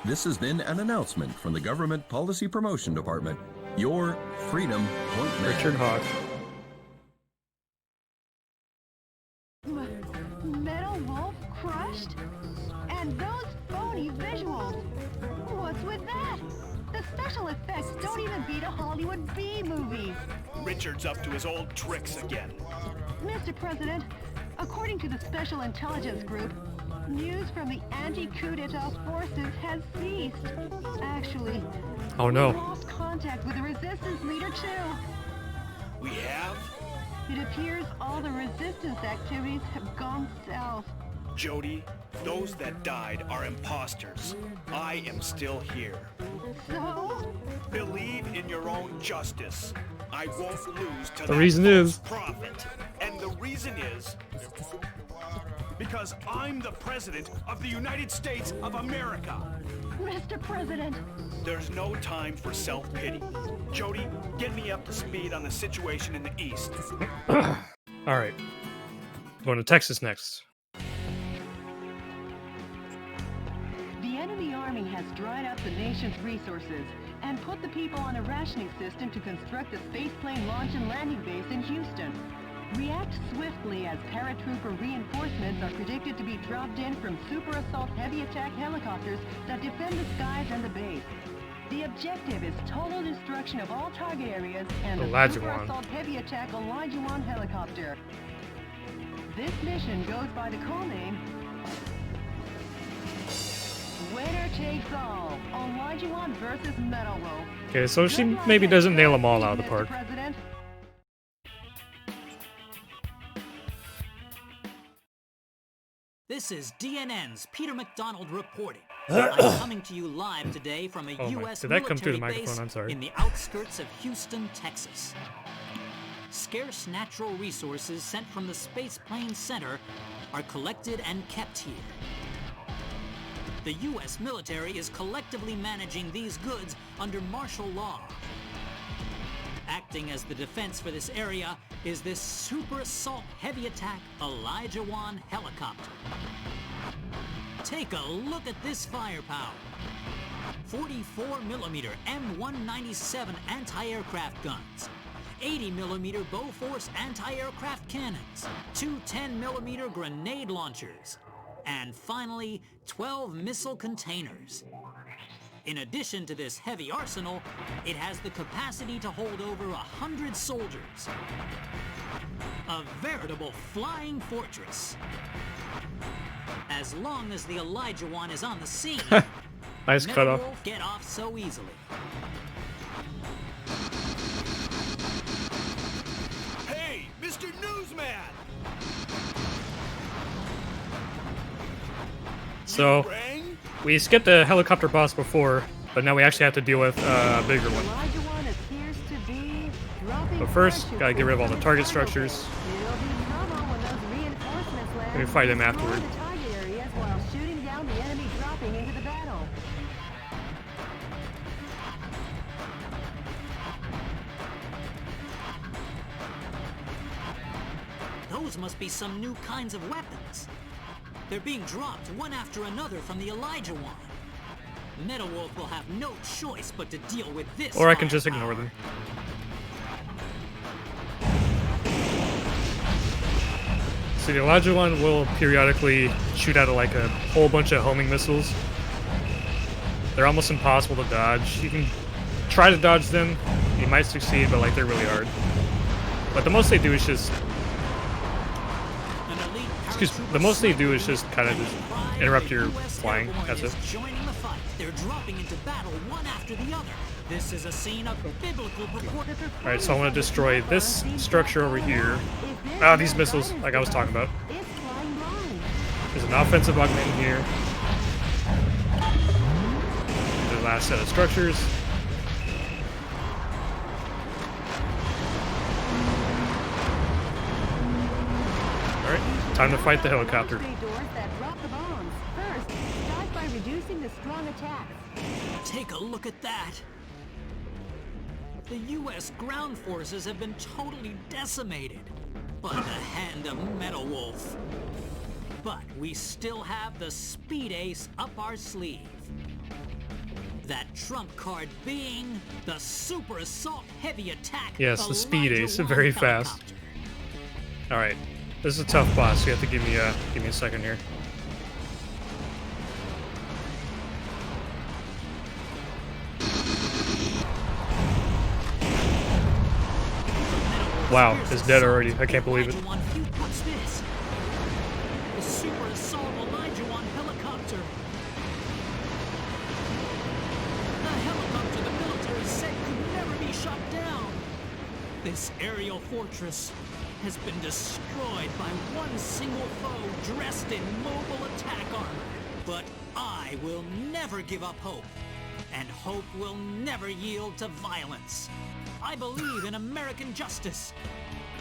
This has been an announcement from the Government Policy Promotion Department, your Freedom Point Man. Richard Hawk. Metal Wolf crushed? And those phony visuals! What's with that? The special effects don't even beat a Hollywood B movie. Richard's up to his old tricks again. Mr. President, according to the Special Intelligence Group, news from the anti-coup d'etat forces has ceased. Actually, Oh no. we lost contact with the resistance leader too. We have? It appears all the resistance activities have gone south. Jody, those that died are imposters. I am still here. So? Believe in your own justice. I won't lose to The that reason false is- prophet. And the reason is because I'm the president of the United States of America. Mr. President, There's no time for self-pity. Jody, get me up to speed on the situation in the East. Alright. Going to Texas next. the enemy army has dried up the nation's resources and put the people on a rationing system to construct a spaceplane launch and landing base in Houston. React swiftly as paratrooper reinforcements are predicted to be dropped in from super assault heavy attack helicopters that defend the skies and the base. The objective is total destruction of all target areas and the super Olajuwon. assault heavy attack Olajuwon helicopter. This mission goes by the call name Winner Takes All, Olajuwon versus Metal Wolf. Okay, so she Good luck maybe and doesn't nail them Godspeed, all out of the Mr. park. President. This is DNN's Peter McDonald reporting. I'm coming to you live today from a Oh my- U.S. did that come through the military microphone? base I'm sorry. in the outskirts of Houston, Texas. Scarce natural resources sent from the Space Plane Center are collected and kept here. The U.S. military is collectively managing these goods under martial law. Acting as the defense for this area is this super assault heavy attack Olajuwon helicopter. Take a look at this firepower. 44mm M197 anti-aircraft guns, 80mm Bofors anti-aircraft cannons, two 10mm grenade launchers, and finally 12 missile containers. In addition to this heavy arsenal, it has the capacity to hold over 100 soldiers. A veritable flying fortress. As long as the Olajuwon is on the scene, Nice Metal cutoff. Wolf get off so easily. So, we skipped the helicopter boss before, but now we actually have to deal with a bigger one. But first, gotta get rid of all the target structures. We can fight him afterward. Those must be some new kinds of weapons. They're being dropped one after another from the Elijah One. Metal Wolf will have no choice but to deal with this. Or I can just ignore them. So the Elijah One will periodically shoot out like a whole bunch of homing missiles. They're almost impossible to dodge. You can try to dodge them. You might succeed, but like they're really hard. But the most they do is just... the most they do is just kind of just interrupt your flying. That's it. They're dropping into battle one after the other. This is a scene of biblical proportion. Alright, so I want to destroy this structure over here. Ah, these missiles, like I was talking about. There's an offensive augment here. The last set of structures. Alright, time to fight the helicopter. Take a look at that. The U.S. ground forces have been totally decimated by the hand of Metal Wolf. But we still have the Speed Ace up our sleeve. That trump card being the Super Assault Heavy Attack. Yes, the Speed Ace, very fast. Alright, this is a tough boss. You have to give me a second here. Wow, it's dead already. I can't believe it. What's this? The Super Assault Elijah One helicopter. The helicopter the military said could never be shot down. This aerial fortress has been destroyed by one single foe dressed in mobile attack armor. But I will never give up hope. And hope will never yield to violence. I believe in American justice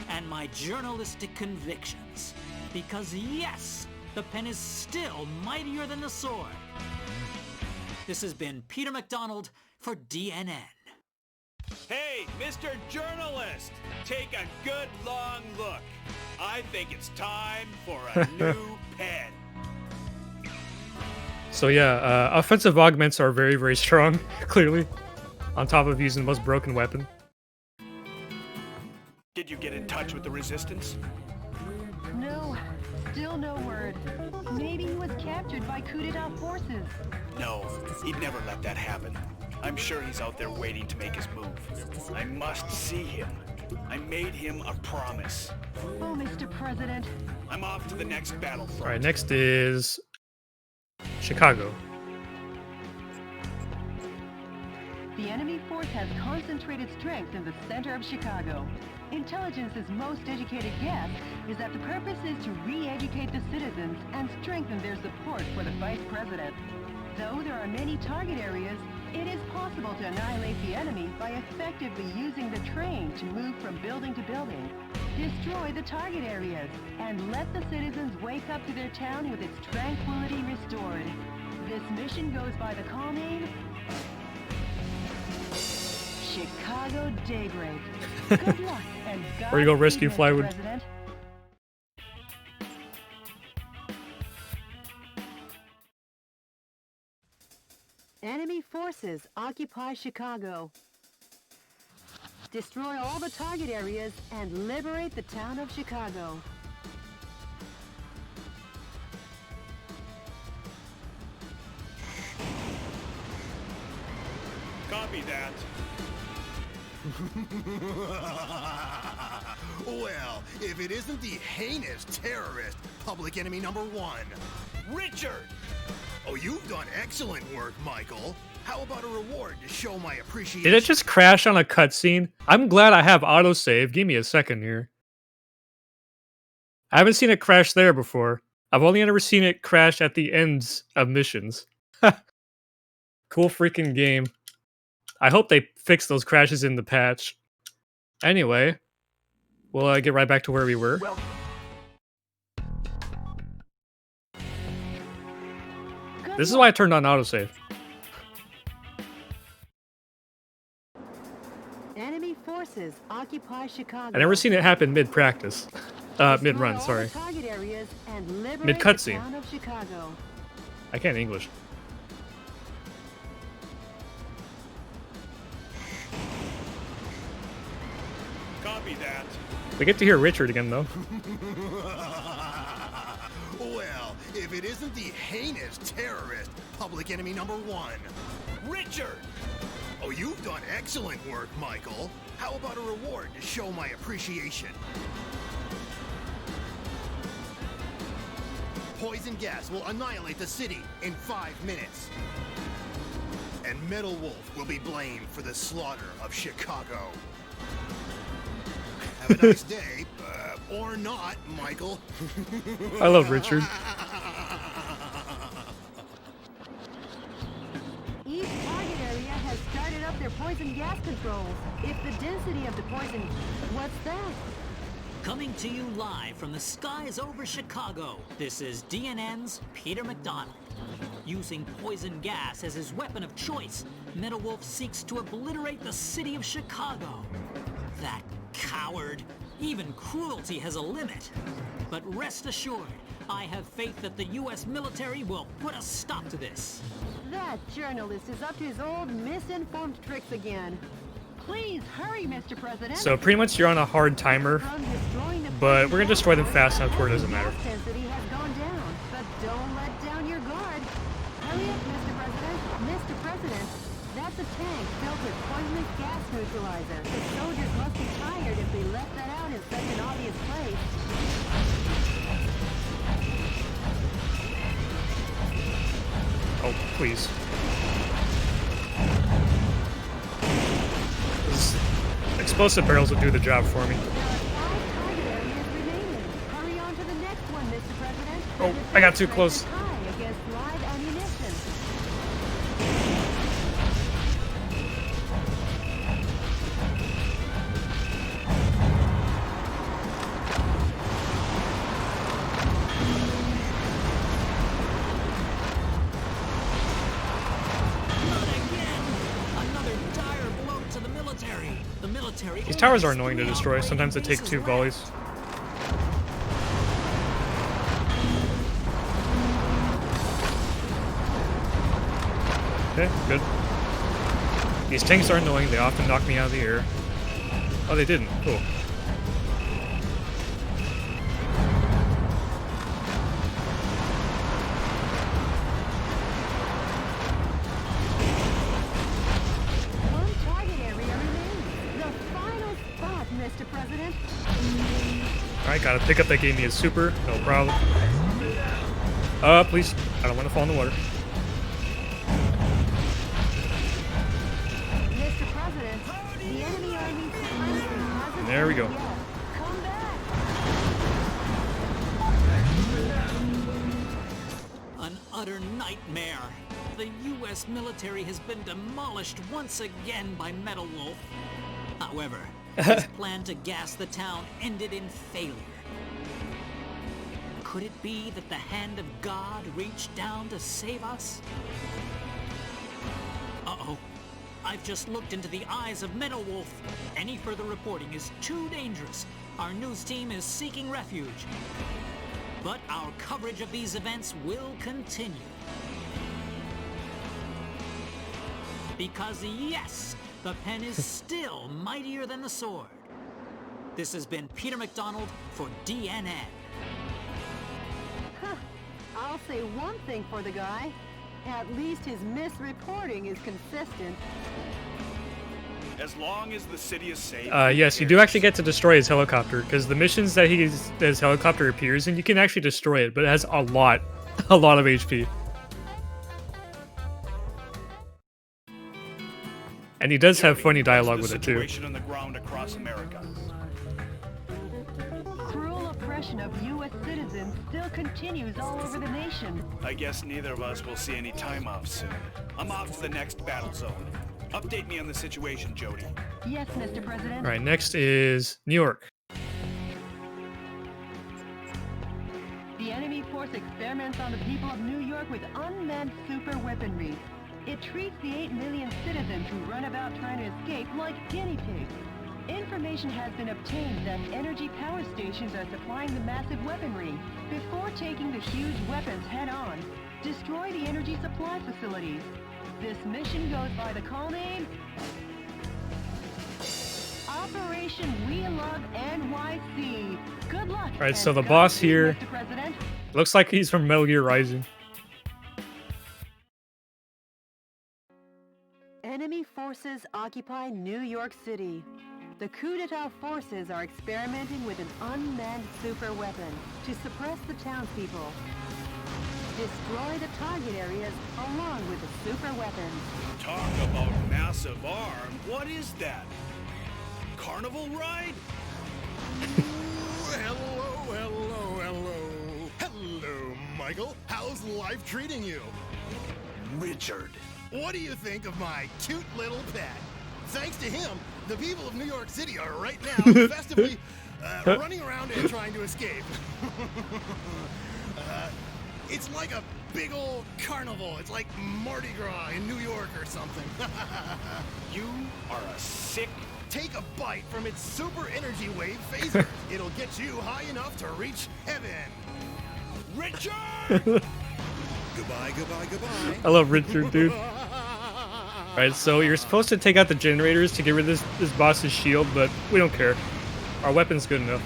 and my journalistic convictions. Because yes, the pen is still mightier than the sword. This has been Peter McDonald for DNN. Hey, Mr. Journalist, take a good long look. I think it's time for a new pen. So yeah, offensive augments are very, very strong, clearly. On top of using the most broken weapon. Did you get in touch with the Resistance? No, still no word. Maybe he was captured by coup d'etat forces. No, he'd never let that happen. I'm sure he's out there waiting to make his move. I must see him. I made him a promise. Oh, Mr. President. I'm off to the next battlefront. Alright, next is Chicago. The enemy force has concentrated strength in the center of Chicago. Intelligence's most educated guess is that the purpose is to re-educate the citizens and strengthen their support for the vice president. Though there are many target areas, it is possible to annihilate the enemy by effectively using the train to move from building to building. Destroy the target areas and let the citizens wake up to their town with its tranquility restored. This mission goes by the call name Chicago Daybreak. Good luck and God Where you go rescue Mr. Flywood? President. Enemy forces occupy Chicago. Destroy all the target areas and liberate the town of Chicago. Copy that. Well, if it isn't the heinous terrorist, public enemy number one, Richard! Oh, you've done excellent work, Michael. How about a reward to show my appreciation? Did it just crash on a cutscene? I'm glad I have autosave. Give me a second here. I haven't seen it crash there before. I've only ever seen it crash at the ends of missions. Cool freaking game. I hope they fix those crashes in the patch. Anyway, we'll get right back to where we were. This is why I turned on autosave. Enemy forces occupy Chicago. I never seen it happen mid-practice. Mid-run, sorry. Mid-cutscene. I can't English. Copy that. We get to hear Richard again, though. Well, if it isn't the heinous terrorist, public enemy number 1, Richard! Oh, you've done excellent work, Michael. How about a reward to show my appreciation? Poison gas will annihilate the city in 5 minutes. And Metal Wolf will be blamed for the slaughter of Chicago. Have a nice day, or not, Michael. I love Richard. Each target area has started up their poison gas controls. If the density of the poison... What's that? Coming to you live from the skies over Chicago, this is DNN's Peter McDonald. Using poison gas as his weapon of choice, Metal Wolf seeks to obliterate the city of Chicago. That coward. Even cruelty has a limit. But rest assured, I have faith that the U.S. military will put a stop to this. That journalist is up to his old misinformed tricks again. Please hurry, Mr. President. So pretty much you're on a hard timer, but we're gonna destroy them fast enough where it doesn't matter. Density has gone down, but don't let down your guard. Hurry up, Mr. President. Mr. President, that's a tank filled with poisonous gas neutralizer. The soldiers must be tired if they left that out in such an obvious place. Oh, please. Those explosive barrels will do the job for me. Hurry on to the next one, Mr. President. Oh, I got too close. Against live ammunition. These towers are annoying to destroy. Sometimes they take 2 volleys. Okay, good. These tanks are annoying. They often knock me out of the air. Oh, they didn't. Cool. Mr. President. Alright, gotta pick up that gave me a super, no problem. Please. I don't want to fall in the water. Mr. President, the enemy army hasn't... There we go. Come back. An utter nightmare. The U.S. military has been demolished once again by Metal Wolf. However, his plan to gas the town ended in failure. Could it be that the hand of God reached down to save us? Uh-oh. I've just looked into the eyes of Metal Wolf. Any further reporting is too dangerous. Our news team is seeking refuge. But our coverage of these events will continue. Because yes, the pen is still mightier than the sword. This has been Peter McDonald for DNN. Huh. I'll say one thing for the guy. At least his misreporting is consistent. As long as the city is safe. Yes, you do actually get to destroy his helicopter, because the missions that his helicopter appears in, you can actually destroy it, but it has a lot of HP. And he does have funny dialogue with it too. On the ground across America. Cruel oppression aggression of U.S. citizens still continues all over the nation. I guess neither of us will see any time off soon. I'm off to the next battle zone. Update me on the situation, Jody. Yes, Mr. President. All right, next is New York. The enemy force experiments on the people of New York with unmanned super weaponry. It treats the 8 million citizens who run about trying to escape like guinea pigs. Information has been obtained that energy power stations are supplying the massive weaponry. Before taking the huge weapons head-on, destroy the energy supply facilities. This mission goes by the call name Operation We Love NYC. Good luck. All right, so and the boss Godspeed, here Mr. President. looks like he's from Metal Gear Rising. Enemy forces occupy New York City. The coup d'etat forces are experimenting with an unmanned super weapon to suppress the townspeople. Destroy the target areas along with the super weapons. Talk about massive arm. What is that? Carnival ride? Hello, Michael. How's life treating you? Richard. What do you think of my cute little pet? Thanks to him, the people of New York City are right now festively running around and trying to escape. It's like a big old carnival. It's like Mardi Gras in New York or something. You are a sick... Take a bite from its super energy wave phaser. It'll get you high enough to reach heaven. Richard! Goodbye, goodbye, goodbye. I love Richard, dude. All right, so you're supposed to take out the generators to get rid of this boss's shield, but we don't care. Our weapon's good enough.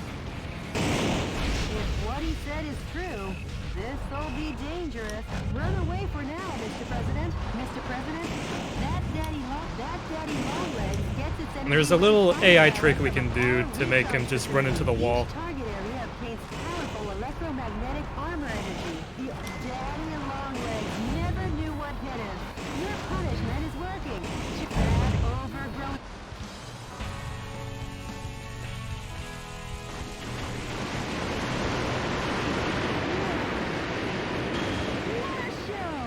If what he said is true, this'll be dangerous. Run away for now, Mr. President. Mr. President, that daddy longlegs gets its And there's a little AI trick we can do to make him just run into the wall. Each target area obtains powerful electromagnetic armor energy. The daddy longlegs never knew what hit him. Your punishment is working. Bad overgrown. What a show!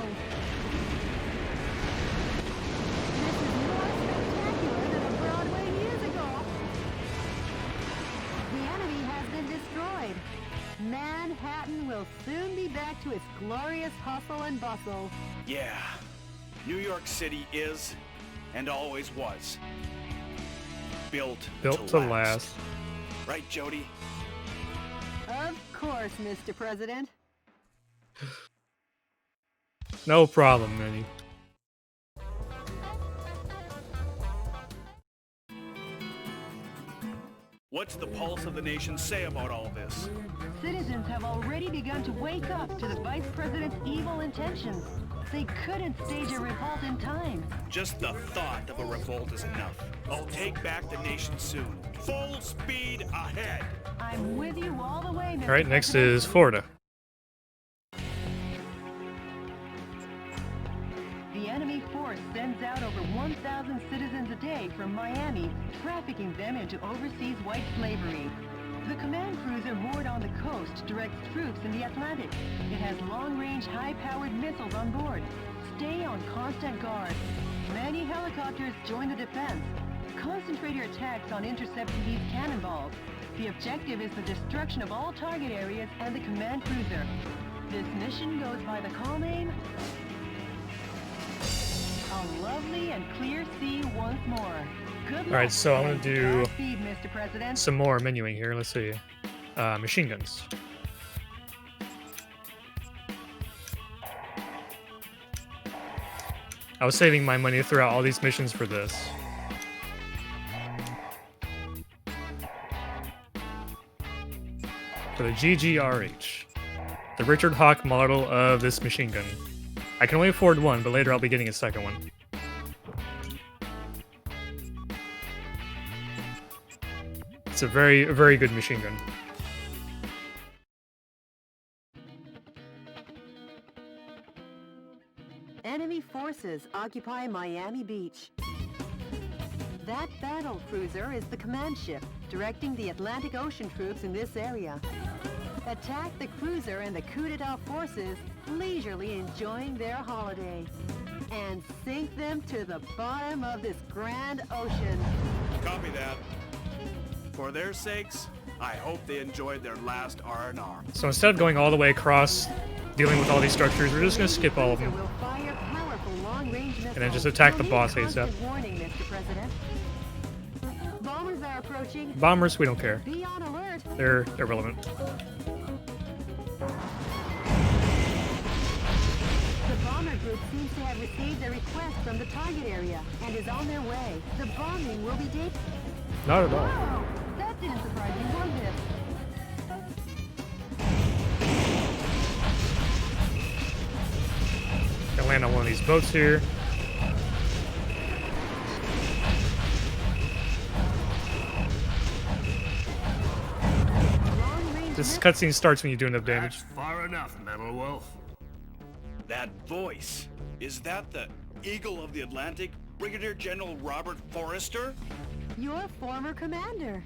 This is more spectacular than a Broadway musical. The enemy has been destroyed. Manhattan will soon be back to its glorious hustle and bustle. Yeah. New York City is, and always was, built to last. Right, Jody? Of course, Mr. President. No problem, Minnie. What's the pulse of the nation say about all this? Citizens have already begun to wake up to the Vice President's evil intentions. They couldn't stage a revolt in time. Just the thought of a revolt is enough. I'll take back the nation soon. Full speed ahead. I'm with you all the way, Mr. All right, next President. is Florida. The enemy force sends out over 1,000 citizens a day from Miami, trafficking them into overseas white slavery. The command cruiser moored on the coast directs troops in the Atlantic. It has long-range, high-powered missiles on board. Stay on constant guard. Many helicopters join the defense. Concentrate your attacks on intercepting these cannonballs. The objective is the destruction of all target areas and the command cruiser. This mission goes by the call name A Lovely and Clear Sea once more. Good luck. All right, so I'm gonna do Godspeed, Mr. President. some more menuing here. Let's see. Machine guns. I was saving my money throughout all these missions for this. For the GGRH. The Richard Hawk model of this machine gun. I can only afford one, but later I'll be getting a second one. It's a very, very good machine gun. Enemy forces occupy Miami Beach. That battle cruiser is the command ship, directing the Atlantic Ocean troops in this area. Attack the cruiser and the coup d'etat forces, leisurely enjoying their holiday. And sink them to the bottom of this grand ocean. Copy that. For their sakes, I hope they enjoyed their last R&R. So instead of going all the way across, dealing with all these structures, we're just gonna skip all of them. And then just attack the boss ASAP. Bombers are approaching. Bombers, we don't care. Be on alert. They're irrelevant. The bomber group seems to have received a request from the target area and is on their way. The bombing will be deep. Not at all. Whoa, that didn't surprise me one bit. Gonna land on one of these boats here. This cutscene starts when you do enough damage. That's far enough, Metal Wolf. That voice, is that the Eagle of the Atlantic, Brigadier General Robert Forrester? Your former commander.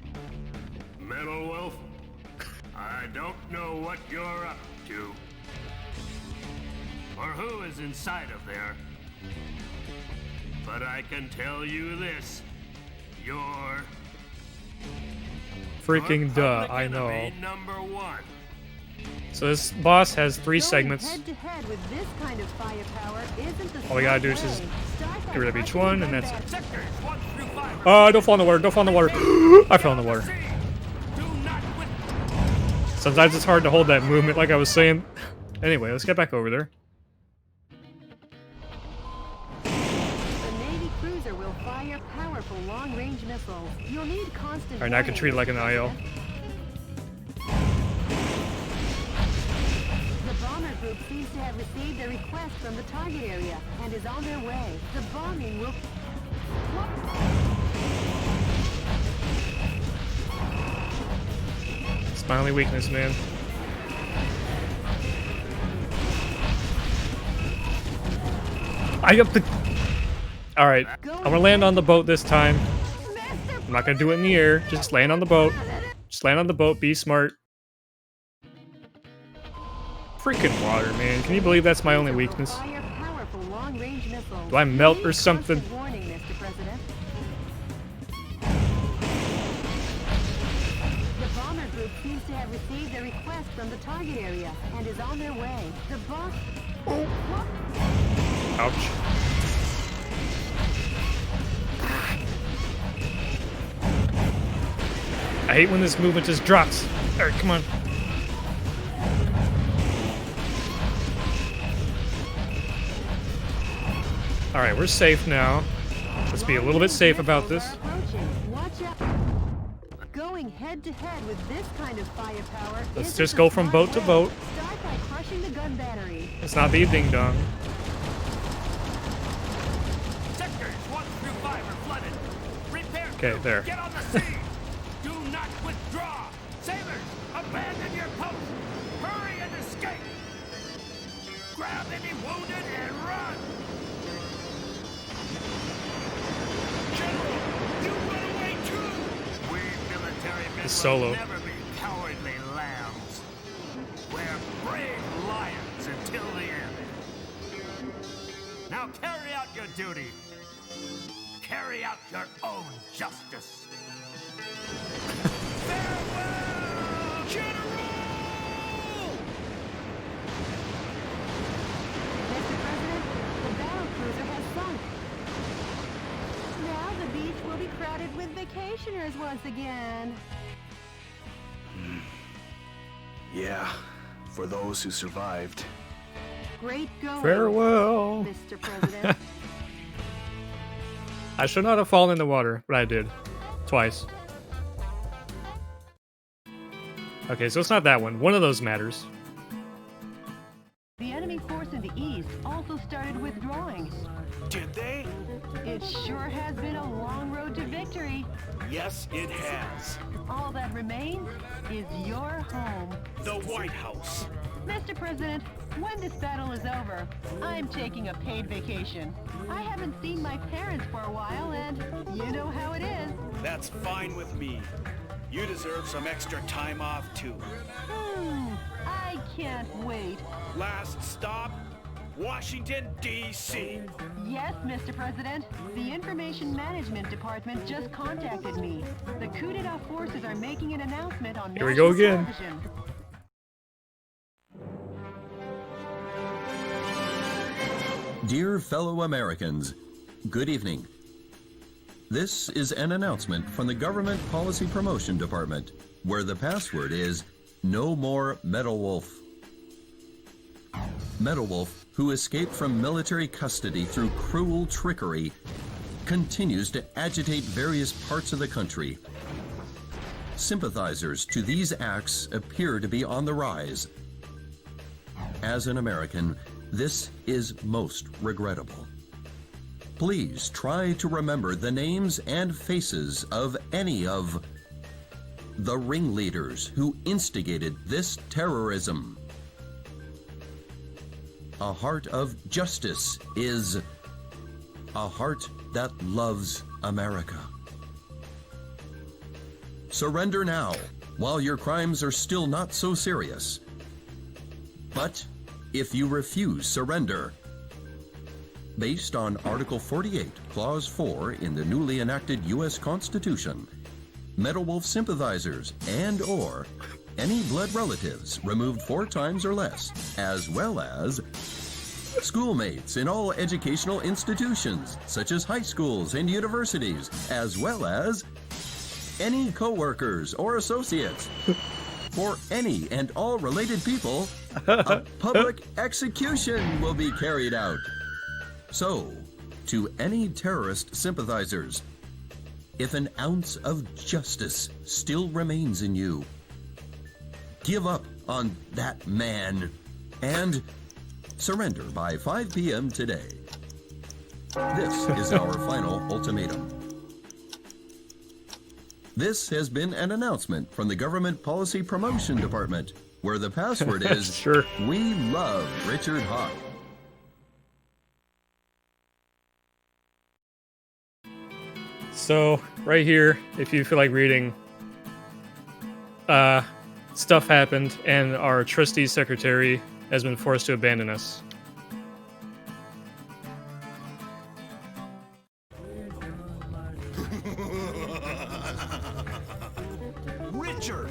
Metal Wolf, I don't know what you're up to, or who is inside of there, but I can tell you this, you're Freaking duh, I know. #1. So this boss has 3 segments. Head to head with this kind of firepower isn't the All we gotta do is smart just way. Start by get rid of each crushing one, the and that's gun it. Sectors 1 through 5. Oh, don't fall in the water, don't fall in the water. I fell in the water. Sometimes it's hard to hold that movement, like I was saying. Anyway, let's get back over there. The Navy cruiser will fire powerful long-range missiles. You'll need constant. Alright, now I can treat it like an IO. The bomber group seems to have received a request from the target area and is on their way. The bombing will. It's my only weakness, man. I have the. Alright, I'm gonna land on the boat this time. I'm not gonna do it in the air. Just land on the boat. Just land on the boat. Be smart. Freaking water, man. Can you believe that's my only weakness? Do I melt or something? Warning, Mr. President. The bomber group seems to have received a request from the target area and is on their way. The boss. Ouch. I hate when this movement just drops. Alright, come on. Alright, we're safe now. Let's be a little bit safe about this. Watch out. Going head to head with this kind of firepower. Let's just go from boat to boat. Start by crushing the gun battery. Let's not be a ding dong. Sectors 1 through 5 are flooded. Repair. Okay, there. Get on the sea. Do not withdraw. Sailors, abandon your post. Hurry and escape. Grab any wounded and run. General, you run away too. We military men Solo. will never be cowardly lambs. We're brave lions until the end. Now carry out your duty. Carry out your own justice. Farewell, General! Mr. President, the battle cruiser has sunk. Now the beach will be crowded with vacationers once again. Yeah, for those who survived. Great going, Farewell. Mr. President. I should not have fallen in the water, but I did. Twice. Okay, so it's not that one. One of those matters. The enemy force in the east also started withdrawing. Did they? It sure has been a long road to victory. Yes, it has. All that remains is your home. The White House. Mr. President, when this battle is over, I'm taking a paid vacation. I haven't seen my parents for a while, and you know how it is. That's fine with me. You deserve some extra time off, too. I can't wait. Last stop, Washington, D.C. Yes, Mr. President. The Information Management Department just contacted me. The coup d'etat forces are making an announcement on Here we go national again. television. Dear fellow Americans, good evening. This is an announcement from the Government Policy Promotion Department, where the password is No More Metal Wolf. Metal Wolf, who escaped from military custody through cruel trickery, continues to agitate various parts of the country. Sympathizers to these acts appear to be on the rise. As an American, this is most regrettable. Please try to remember the names and faces of any of the ringleaders who instigated this terrorism. A heart of justice is a heart that loves America. Surrender now, while your crimes are still not so serious. But if you refuse surrender, based on Article 48, Clause 4 in the newly enacted U.S. Constitution, Metal Wolf sympathizers and/or any blood relatives removed 4 times or less, as well as schoolmates in all educational institutions, such as high schools and universities, as well as any co-workers or associates. For any and all related people, a public execution will be carried out. So, to any terrorist sympathizers, if an ounce of justice still remains in you, give up on that man and surrender by 5 p.m. today. This is our final ultimatum. This has been an announcement from the Government Policy Promotion Department, where the password is Sure. We love Richard Hawk. So, right here, if you feel like reading, stuff happened, and our trustee secretary has been forced to abandon us. Richard!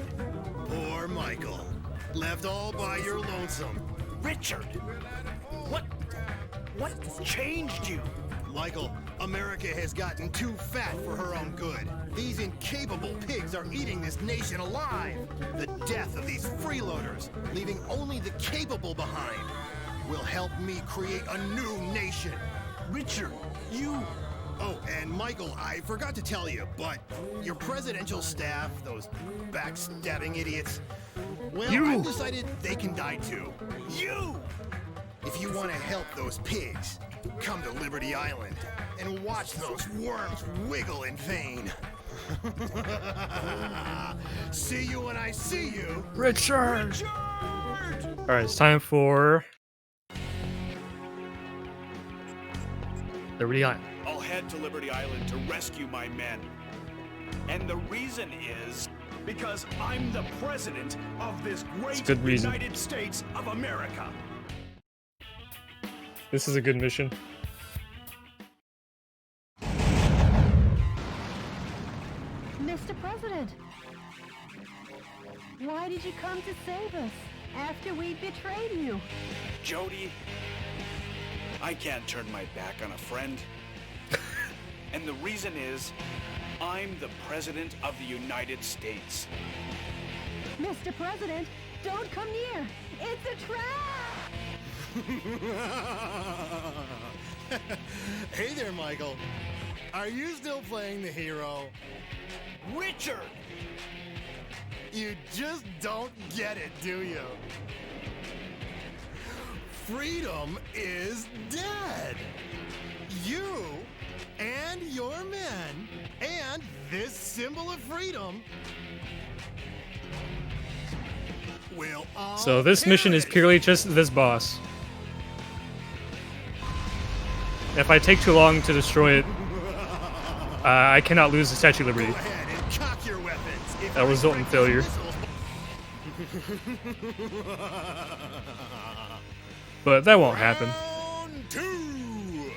Poor Michael. Left all by your lonesome. Richard! What changed you? Michael, America has gotten too fat for her own good. These incapable pigs are eating this nation alive. The death of these freeloaders, leaving only the capable behind, will help me create a new nation. Richard, you... Oh, and Michael, I forgot to tell you, but your presidential staff, those backstabbing idiots, well, I've decided they can die too. You! If you want to help those pigs, come to Liberty Island and watch those worms wiggle in vain. See you when I see you. Richard! Richard! Alright, it's time for Liberty Island. I'll head to Liberty Island to rescue my men. And the reason is because I'm the president of this great good reason. United States of America. This is a good mission. Mr. President, why did you come to save us after we betrayed you? Jody, I can't turn my back on a friend. And the reason is, I'm the President of the United States. Mr. President, don't come near. It's a trap! Hey there, Michael. Are you still playing the hero? Richard! You just don't get it, do you? Freedom is dead. You and your men and this symbol of freedom will all So this mission is perish. purely just this boss. If I take too long to destroy it, I cannot lose the Statue of Go Liberty. ahead and cock your weapons. That result in failure. But that won't happen. Round 2!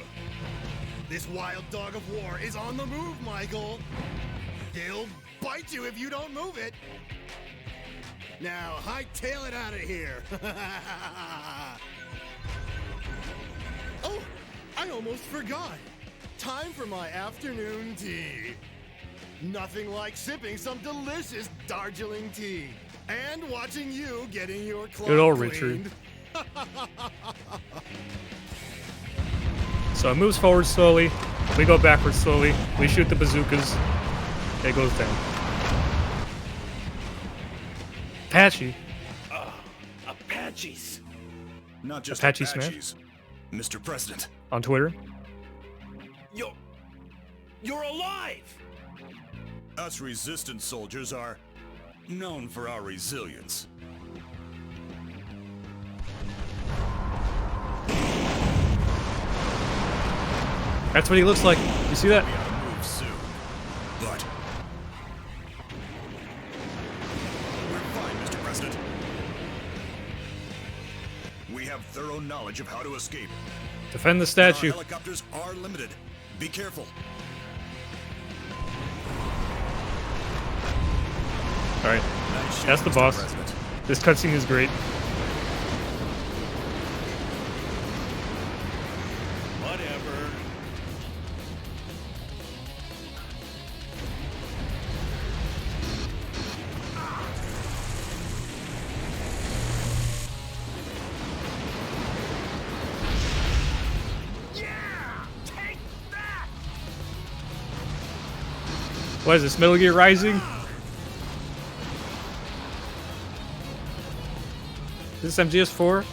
This wild dog of war is on the move, Michael. He'll bite you if you don't move it. Now, hightail it out of here. Oh, I almost forgot. Time for my afternoon tea. Nothing like sipping some delicious Darjeeling tea and watching you getting your clothes Good old cleaned. Richard. So it moves forward slowly. We go backwards slowly. We shoot the bazookas. It goes down. Apache. Apaches. Not just Apache Apaches, Mr. President. On Twitter. You're alive! Us resistance soldiers are known for our resilience. That's what he looks like. You see that? We gotta move soon. But we're fine, Mr. President. We have thorough knowledge of how to escape. Defend the statue. Our helicopters are limited. Be careful. Alright. Nice shot, That's the Mr. boss. President. This cutscene is great. Whatever. What is this, Metal Gear Rising? Is this MGS4?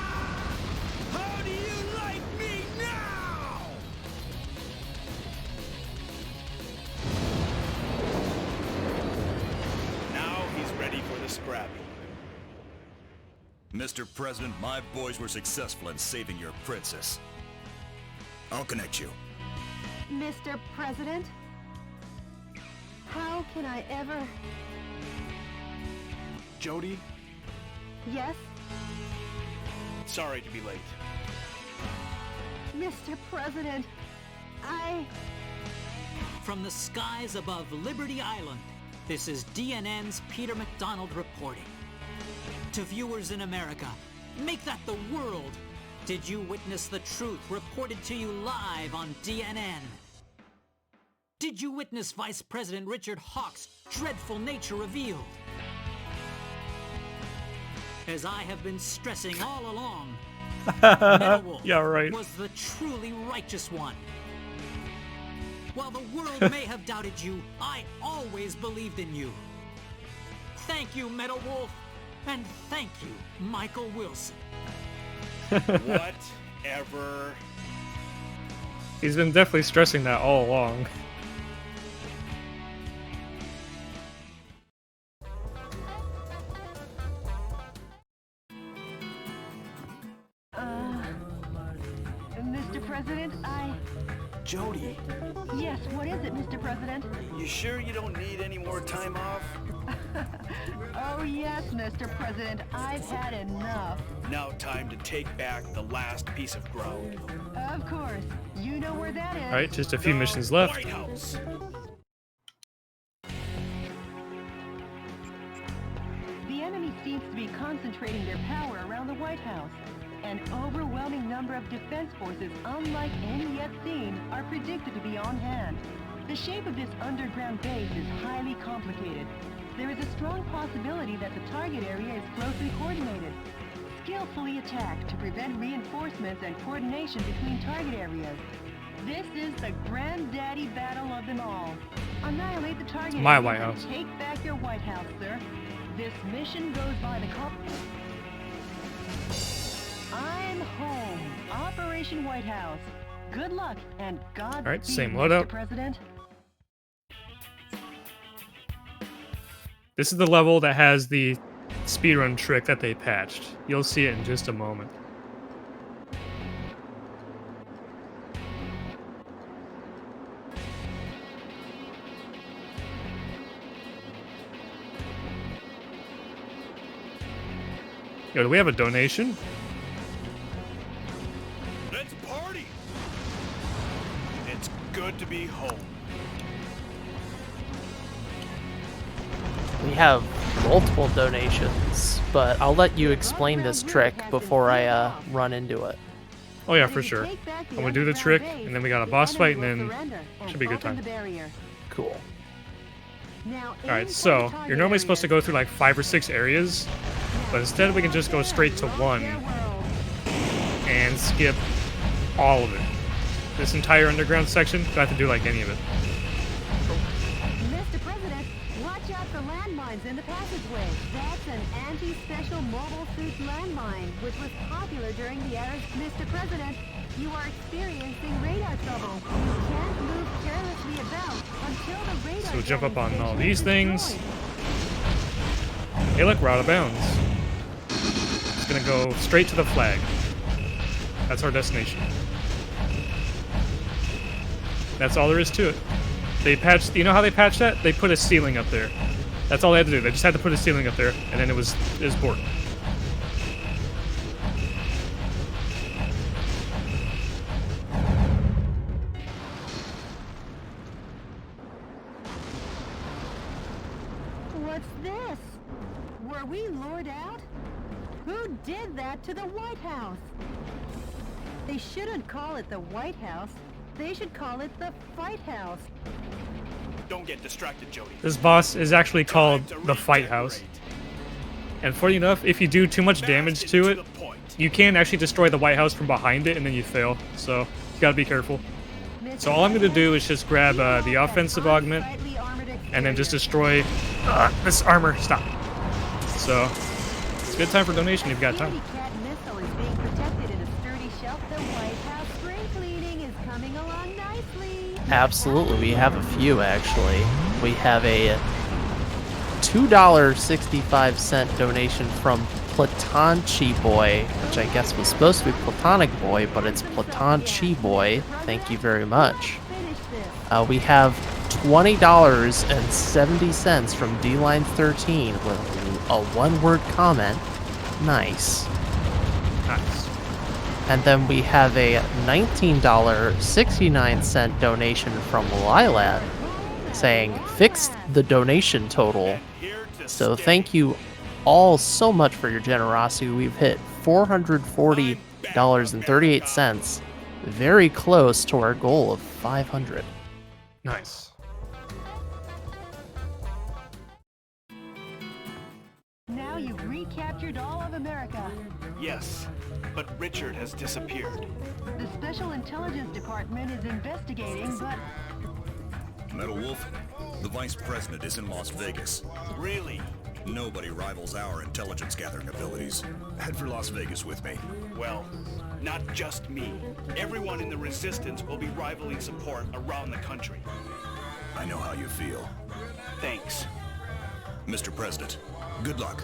How do you like me now? Now he's ready for the scrap. Mr. President, my boys were successful in saving your princess. I'll connect you. Mr. President? How can I ever... Jody, Yes? sorry to be late. Mr. President, From the skies above Liberty Island, this is DNN's Peter McDonald reporting. To viewers in America, make that the world. Did you witness the truth reported to you live on DNN? Did you witness Vice President Richard Hawk's dreadful nature revealed? As I have been stressing all along, Metal Wolf Yeah, right. was the truly righteous one. While the world may have doubted you, I always believed in you. Thank you, Metal Wolf, and thank you, Michael Wilson. Whatever. He's been definitely stressing that all along. Mr. President, Jody, Yes, what is it, Mr. President? you sure you don't need any more time off? Oh, yes, Mr. President, I've had enough. Now time to take back the last piece of ground. Of course. You know where that is. Alright, just a few missions left. White House. The enemy seems to be concentrating their power around the White House. An overwhelming number of defense forces, unlike any yet seen, are predicted to be on hand. The shape of this underground base is highly complicated. There is a strong possibility that the target area is closely coordinated, skillfully attacked to prevent reinforcements and coordination between target areas. This is the granddaddy battle of them all. Annihilate the target My area White and House. take back your White House, sir. This mission goes by the call. I'm home. Operation White House. Good luck and Godspeed, Alright, same Mr. loadout. President. This is the level that has the speedrun trick that they patched. You'll see it in just a moment. Yo, do we have a donation? Let's party! It's good to be home. We have multiple donations, but I'll let you explain this trick before I run into it. Oh yeah, for sure. I'm gonna do the trick, and then we got a boss fight, and then should be a good time. Cool. Alright, so you're normally supposed to go through like 5 or 6 areas, but instead we can just go straight to one and skip all of it. This entire underground section, don't have to do like any of it. Mr. President, watch out for landmines in the passageway. That's an anti-special mobile suit landmine, which was popular during the era. Mr. President, you are experiencing radar trouble. You can't move carelessly about until the radar. So we'll jump up on all these things. Hey look, we're out of bounds. It's gonna go straight to the flag. That's our destination. That's all there is to it. They patched, you know how they patched that? They put a ceiling up there. That's all they had to do. They just had to put a ceiling up there, and then it was bored. What's this? Were we lured out? Who did that to the White House? They shouldn't call it the White House. They should call it the Fight House. Don't get distracted, Jody. This boss is actually called the Fight House. And funny enough, if you do too much damage to it, you can actually destroy the White House from behind it, and then you fail. So you gotta be careful. So all I'm gonna do is just grab the offensive augment, and then just destroy this armor. Stop. So it's a good time for donation if you've got time. Absolutely, we have a few actually. We have a $2.65 donation from Platonchi Boy, which I guess was supposed to be Platonic Boy, but it's Platonchi Boy. Thank you very much. We have $20.70 from D-Line13 with a one-word comment. Nice. Nice. And then we have a $19.69 donation from Lilad saying, fixed the donation total. So thank you all so much for your generosity. We've hit $440.38. Very close to our goal of 500. Nice. Now you've recaptured all of America. Yes, but Richard has disappeared. The Special Intelligence Department is investigating, but... Metal Wolf, the Vice President is in Las Vegas. Really? Nobody rivals our intelligence gathering abilities. Head for Las Vegas with me. Well, not just me. Everyone in the Resistance will be rivaling support around the country. I know how you feel. Thanks. Mr. President, good luck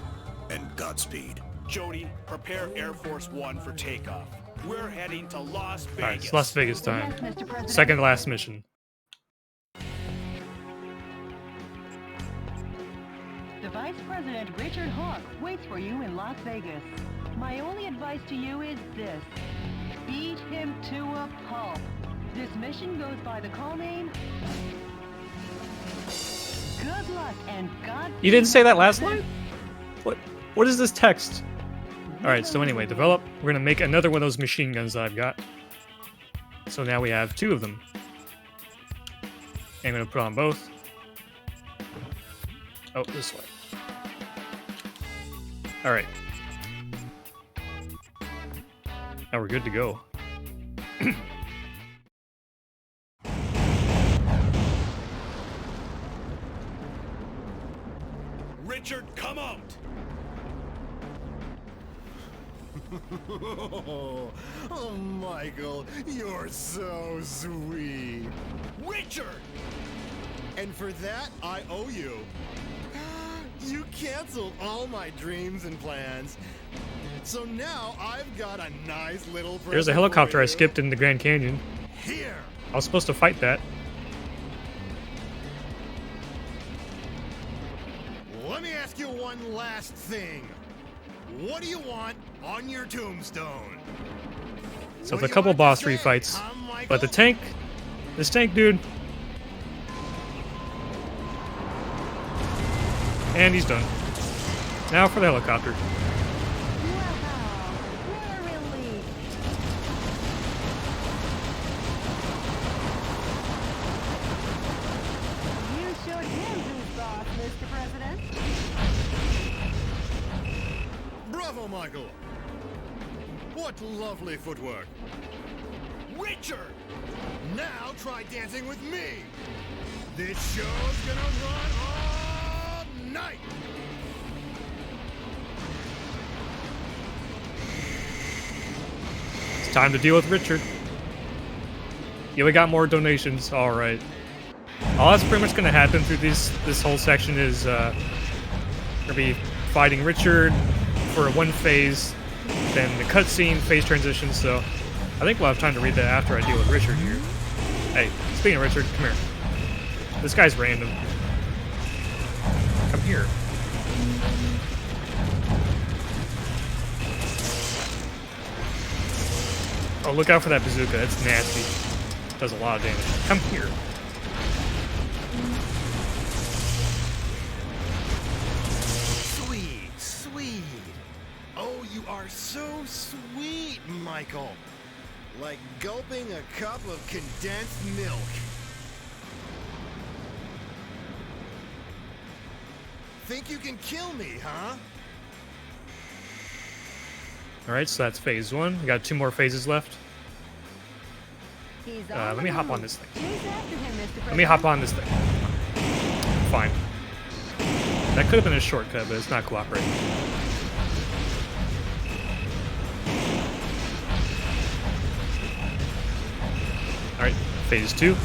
and Godspeed. Jody, prepare Air Force One for takeoff. We're heading to Las Vegas. Alright, it's Las Vegas time. Yes, Mr. President. Second to last mission. The Vice President Richard Hawk waits for you in Las Vegas. My only advice to you is this. Beat him to a pulp. This mission goes by the call name... Good luck and God... You didn't say that last line? What is this text? Alright, so anyway, develop. We're gonna make another one of those machine guns that I've got. So now we have 2 of them. I'm gonna put on both. Oh, this way. Alright. Now we're good to go. Richard, come out! Oh, Michael, you're so sweet. Richard! And for that, I owe you. You canceled all my dreams and plans. So now I've got a nice little present. There's a helicopter for I you. skipped in the Grand Canyon. Here. I was supposed to fight that. Let me ask you one last thing. What do you want on your tombstone? So What the do you couple want to boss say, refights. huh, Michael? But the tank, this tank dude. And he's done. Now for the helicopter. You showed him who's boss, Mr. President. Bravo, Michael. What lovely footwork. Richard! Now try dancing with me. This show's gonna run all night. It's time to deal with Richard. Yeah, we got more donations. All right. All that's pretty much going to happen through this whole section is gonna be fighting Richard for one phase, then the cutscene, phase transition. So I think we'll have time to read that after I deal with Richard here. Hey, speaking of Richard, come here. This guy's random. Come here. Oh, look out for that bazooka. It's nasty. Does a lot of damage. Come here. Sweet, sweet. Oh, you are so sweet, Michael. Like gulping a cup of condensed milk. Think you can kill me, huh? Alright, so that's phase one. We got 2 more phases left. Let me hop on this thing. Let me hop on this thing. Fine. That could have been a shortcut, but it's not cooperating. Alright, phase 2.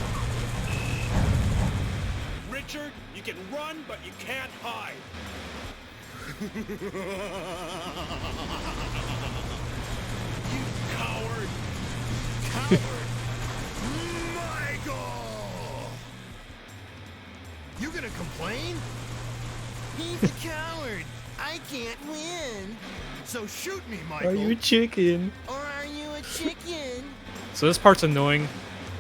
Richard, you can run, but you can't hide. You coward! Coward! Michael! You gonna complain? He's a coward. I can't win. So shoot me, Michael. Are you a chicken? Or are you a chicken? So this part's annoying.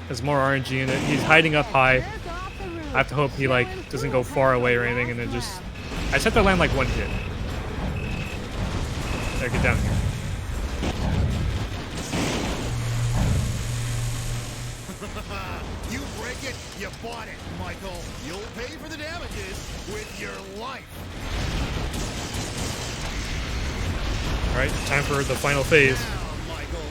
There's more RNG in it. He's hiding up high. I have to hope he like doesn't go far away or anything, and then just I just have to land like one hit. There, get down here. You break it, you bought it, Michael. You'll pay for the damages with your life. Alright, time for the final phase. Now, Michael.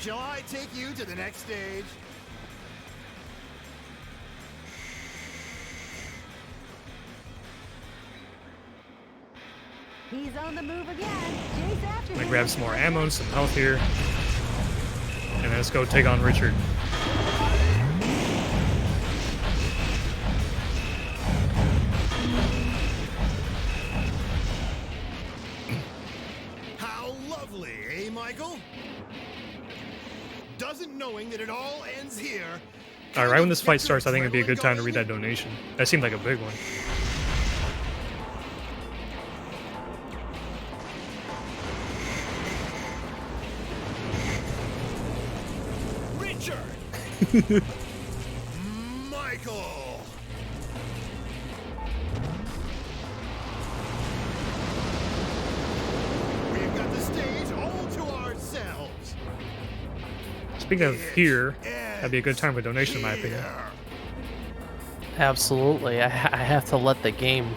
Shall I take you to the next stage? He's on the move again. Chase after I'm gonna him. grab some more ammo and some health here. And then let's go take on Richard. How lovely, eh, Michael? Doesn't knowing that it all ends here. Alright, right when this fight starts, I think it'd be a good time to read that donation. That seemed like a big one. Richard! Michael! We've got the stage all to ourselves. Speaking of here, that'd be a good time for donation in my opinion. Absolutely. I have to let the game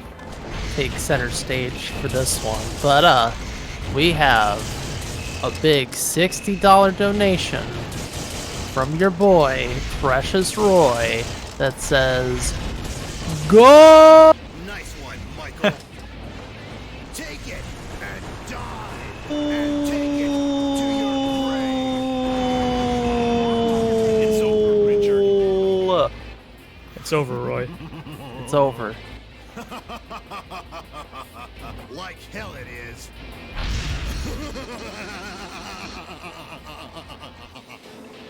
take center stage for this one. But we have a big $60 donation from your boy, Precious Roy, that says, "Go!" Nice one, Michael. Take it and dive and take it to your grave. It's It's over, Roy. It's over. Like hell it is.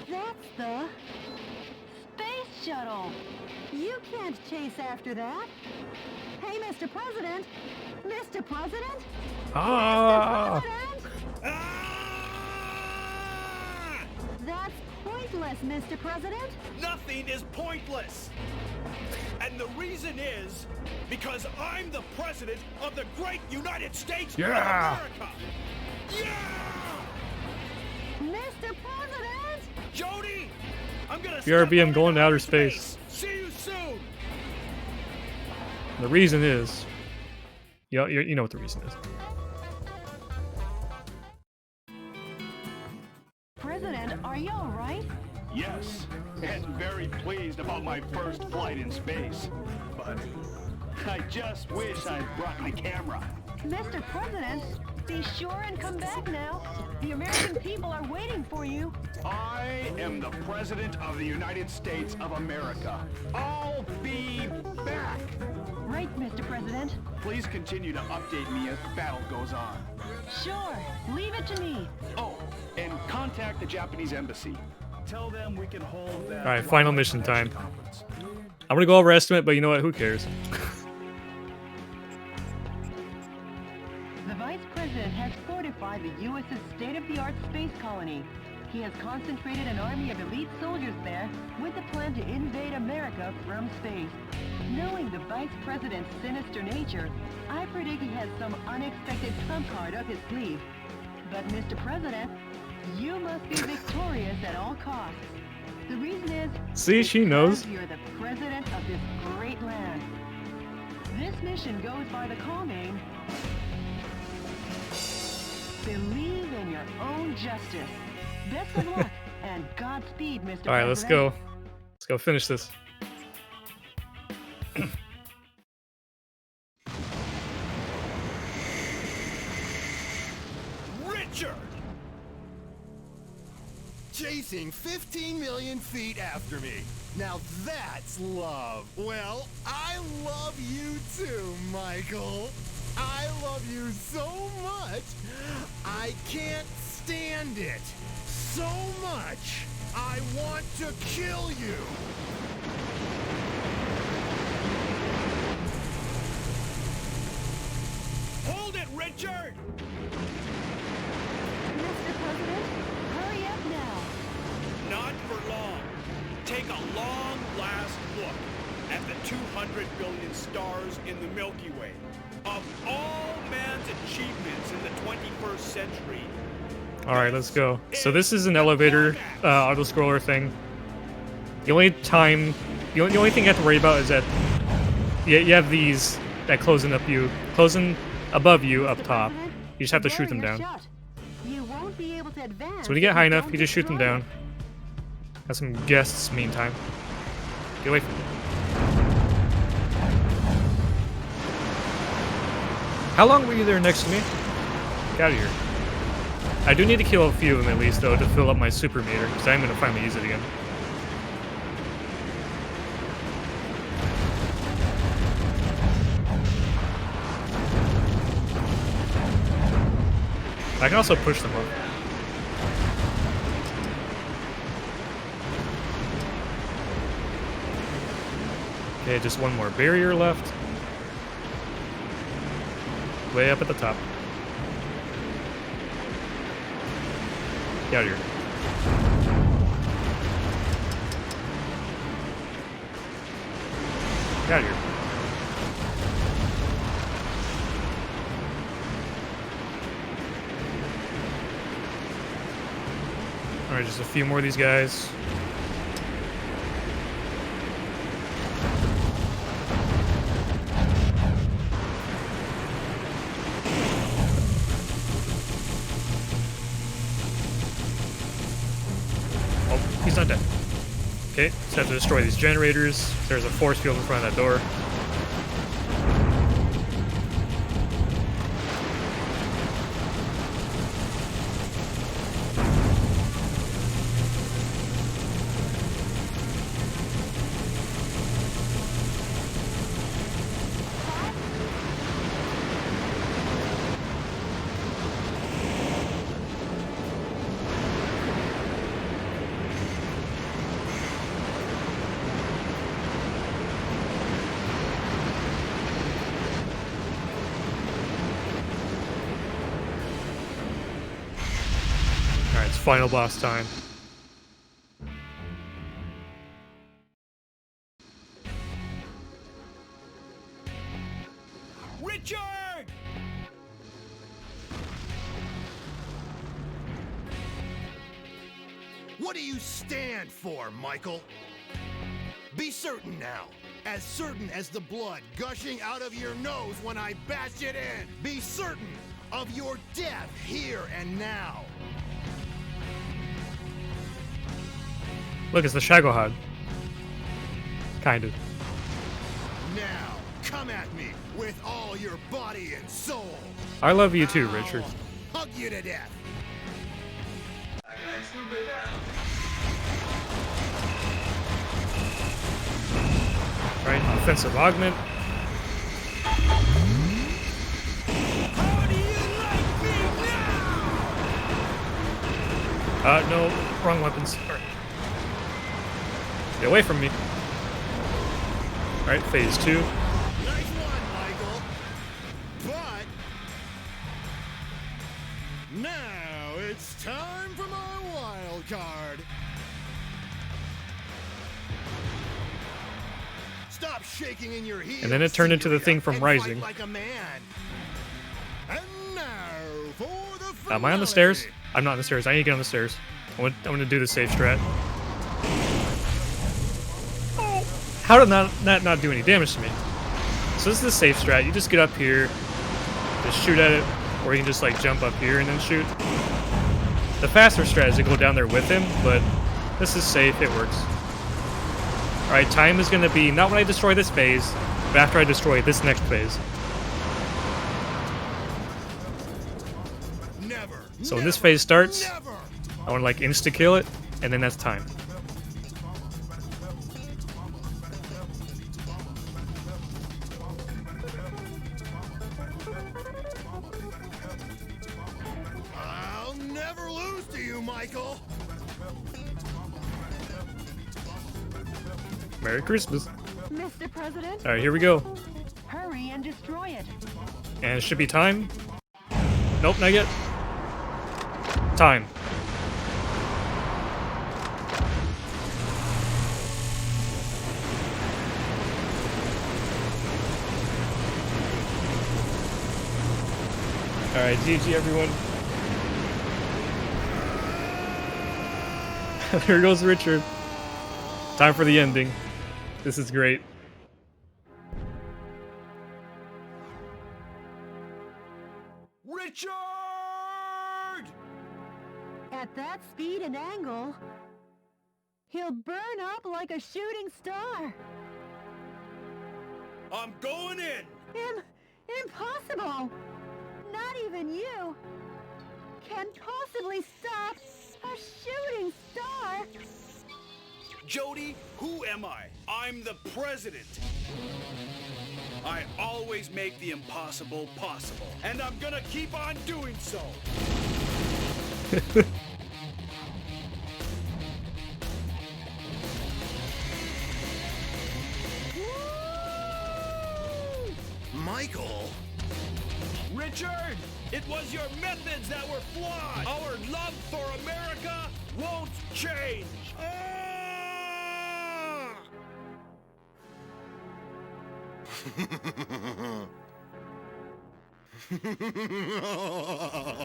That's the space shuttle. You can't chase after that. Hey, Mr. President. Mr. President? Ah! That's pointless, Mr. President. Nothing is pointless. And the reason is because I'm the president of the great United States Yeah. of America. Yeah! Mr. President! Jody, I'm gonna BRB, I'm going to outer space. See you soon. The reason is, you know what the reason is. President, are you all right? Yes, and very pleased about my first flight in space. But I just wish I'd brought my camera. Mr. President, be sure and come back now. The American people are waiting for you. I am the President of the United States of America. I'll be back. Right, Mr. President. Please continue to update me as the battle goes on. Sure, leave it to me. Oh, and contact the Japanese embassy. Tell them we can hold that. Alright, final mission time. I'm gonna go overestimate, but you know what? Who cares? The Vice President has fortified the U.S.'s state-of-the-art space colony. He has concentrated an army of elite soldiers there with the plan to invade America from space. Knowing the Vice President's sinister nature, I predict he has some unexpected trump card up his sleeve. But Mr. President, you must be victorious at all costs. The reason is... See, she knows. because you're the president of this great land. This mission goes by the call name... Believe in your own justice. Best of luck, and Godspeed, Mr. President. Alright, let's go. Let's go finish this. Richard! Chasing 15 million feet after me. Now that's love. Well, I love you too, Michael. I love you so much, I can't stand it. So much, I want to kill you. Hold it, Richard! Mr. President, hurry up now. Not for long. Take a long last look at the 200 billion stars in the Milky Way. Of all man's achievements in the 21st century. Alright, let's go. So this is an elevator, auto-scroller thing. The only thing you have to worry about is that you have these that closing above you up top. You just have to shoot them down. You won't be able to advance. So when you get high enough, you just shoot them down. Got some guests meantime. Get away from me. How long were you there next to me? Get out of here. I do need to kill a few of them at least, though, to fill up my super meter, because I'm going to finally use it again. I can also push them up. Okay, just one more barrier left. Way up at the top. Get out of here. Get out of here. Alright, just a few more of these guys. Oh, he's not dead. Okay, just have to destroy these generators. There's a force field in front of that door. final boss time. Richard! What do you stand for, Michael? Be certain now. As certain as the blood gushing out of your nose when I bash it in. Be certain of your death here and now. Look, it's the Shagohod. Kind of. Now, come at me with all your body and soul. I love you too, Richard. I'll hug you to death. Right, offensive augment. No, wrong weapons. Sorry. Get away from me. Alright, phase 2. Nice one, Michael. But now it's time for my wild card. Stop shaking in your heels. And then it turned into the thing from and Rising. fight like a man. And now for the Am I on the stairs? I'm not on the stairs. I need to get on the stairs. I want to do the safe strat. How did that not do any damage to me? So this is the safe strat. You just get up here, just shoot at it, or you can just like jump up here and then shoot. The faster strat is to go down there with him, but this is safe. It works. Alright, time is going to be not when I destroy this phase, but after I destroy this next phase. So when this phase starts, I want to like insta-kill it, and then that's time. I'll never lose to you, Michael. Merry Christmas. Mr. President, Alright, here we go. hurry and destroy it. And it should be time. Nope, not yet. Time. Alright, GG everyone. There goes Richard. Time for the ending. This is great. Richard! At that speed and angle, he'll burn up like a shooting star. I'm going in! Impossible! Not even you can possibly stop a shooting star! Jody, who am I? I'm the president. I always make the impossible possible, and I'm gonna keep on doing so. Michael? Richard, it was your methods that were flawed. Our love for America won't change.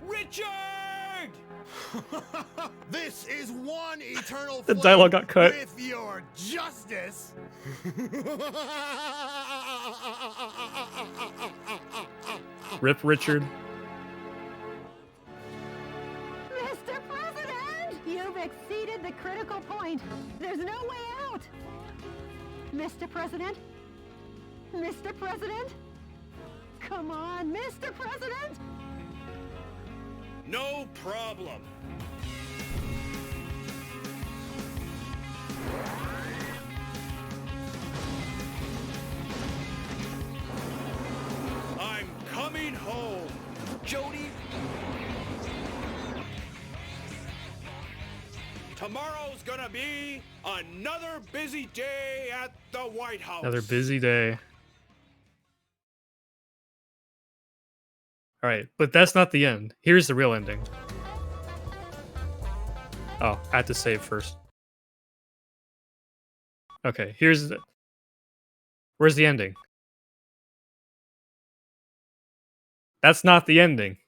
Richard! This is one eternal The dialogue got cut. with your justice. Rip Richard. Mr. President! You've exceeded the critical point. There's no way out. Mr. President? Mr. President? Come on, Mr. President! No problem. I'm coming home. Jody, tomorrow's gonna be another busy day at the White House. Another busy day. Alright, but that's not the end. Here's the real ending. Oh, I have to save first. Okay, where's the ending? That's not the ending.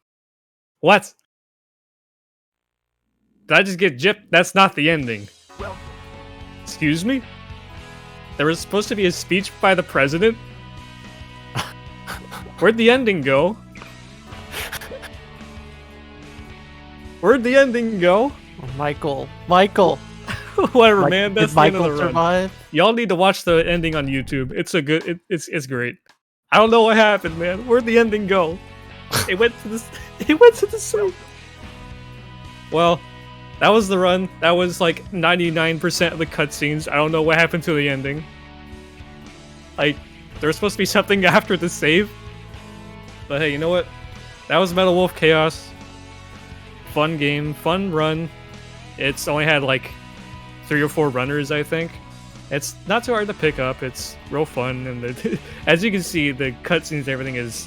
What? Did I just get gypped? That's not the ending. Well, Excuse me? There was supposed to be a speech by the president? Where'd the ending go? Where'd the ending go? Michael. Whatever, man. That's Did the end of Michael the run. survive? Y'all need to watch the ending on YouTube. It's a good. It's great. I don't know what happened, man. Where'd the ending go? It went to the. It went to the side. Well, that was the run. That was like 99% of the cutscenes. I don't know what happened to the ending. Like, there was supposed to be something after the save. But hey, you know what? That was Metal Wolf Chaos. Fun game, fun run. It's only had like 3 or 4 runners, I think. It's not too hard to pick up. It's real fun, and as you can see, the cutscenes and everything is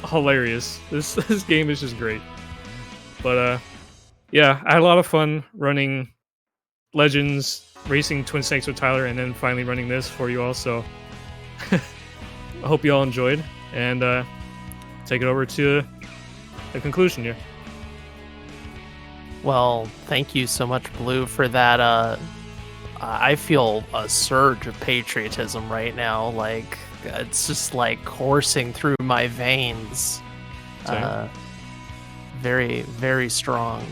hilarious. This game is just great. But yeah, I had a lot of fun running Legends, racing Twin Snakes with Tyler, and then finally running this for you all. So I hope you all enjoyed, and take it over to the conclusion here. Well, thank you so much, Blue, for that. I feel a surge of patriotism right now. Like, it's just like coursing through my veins. Same. Very, very strong.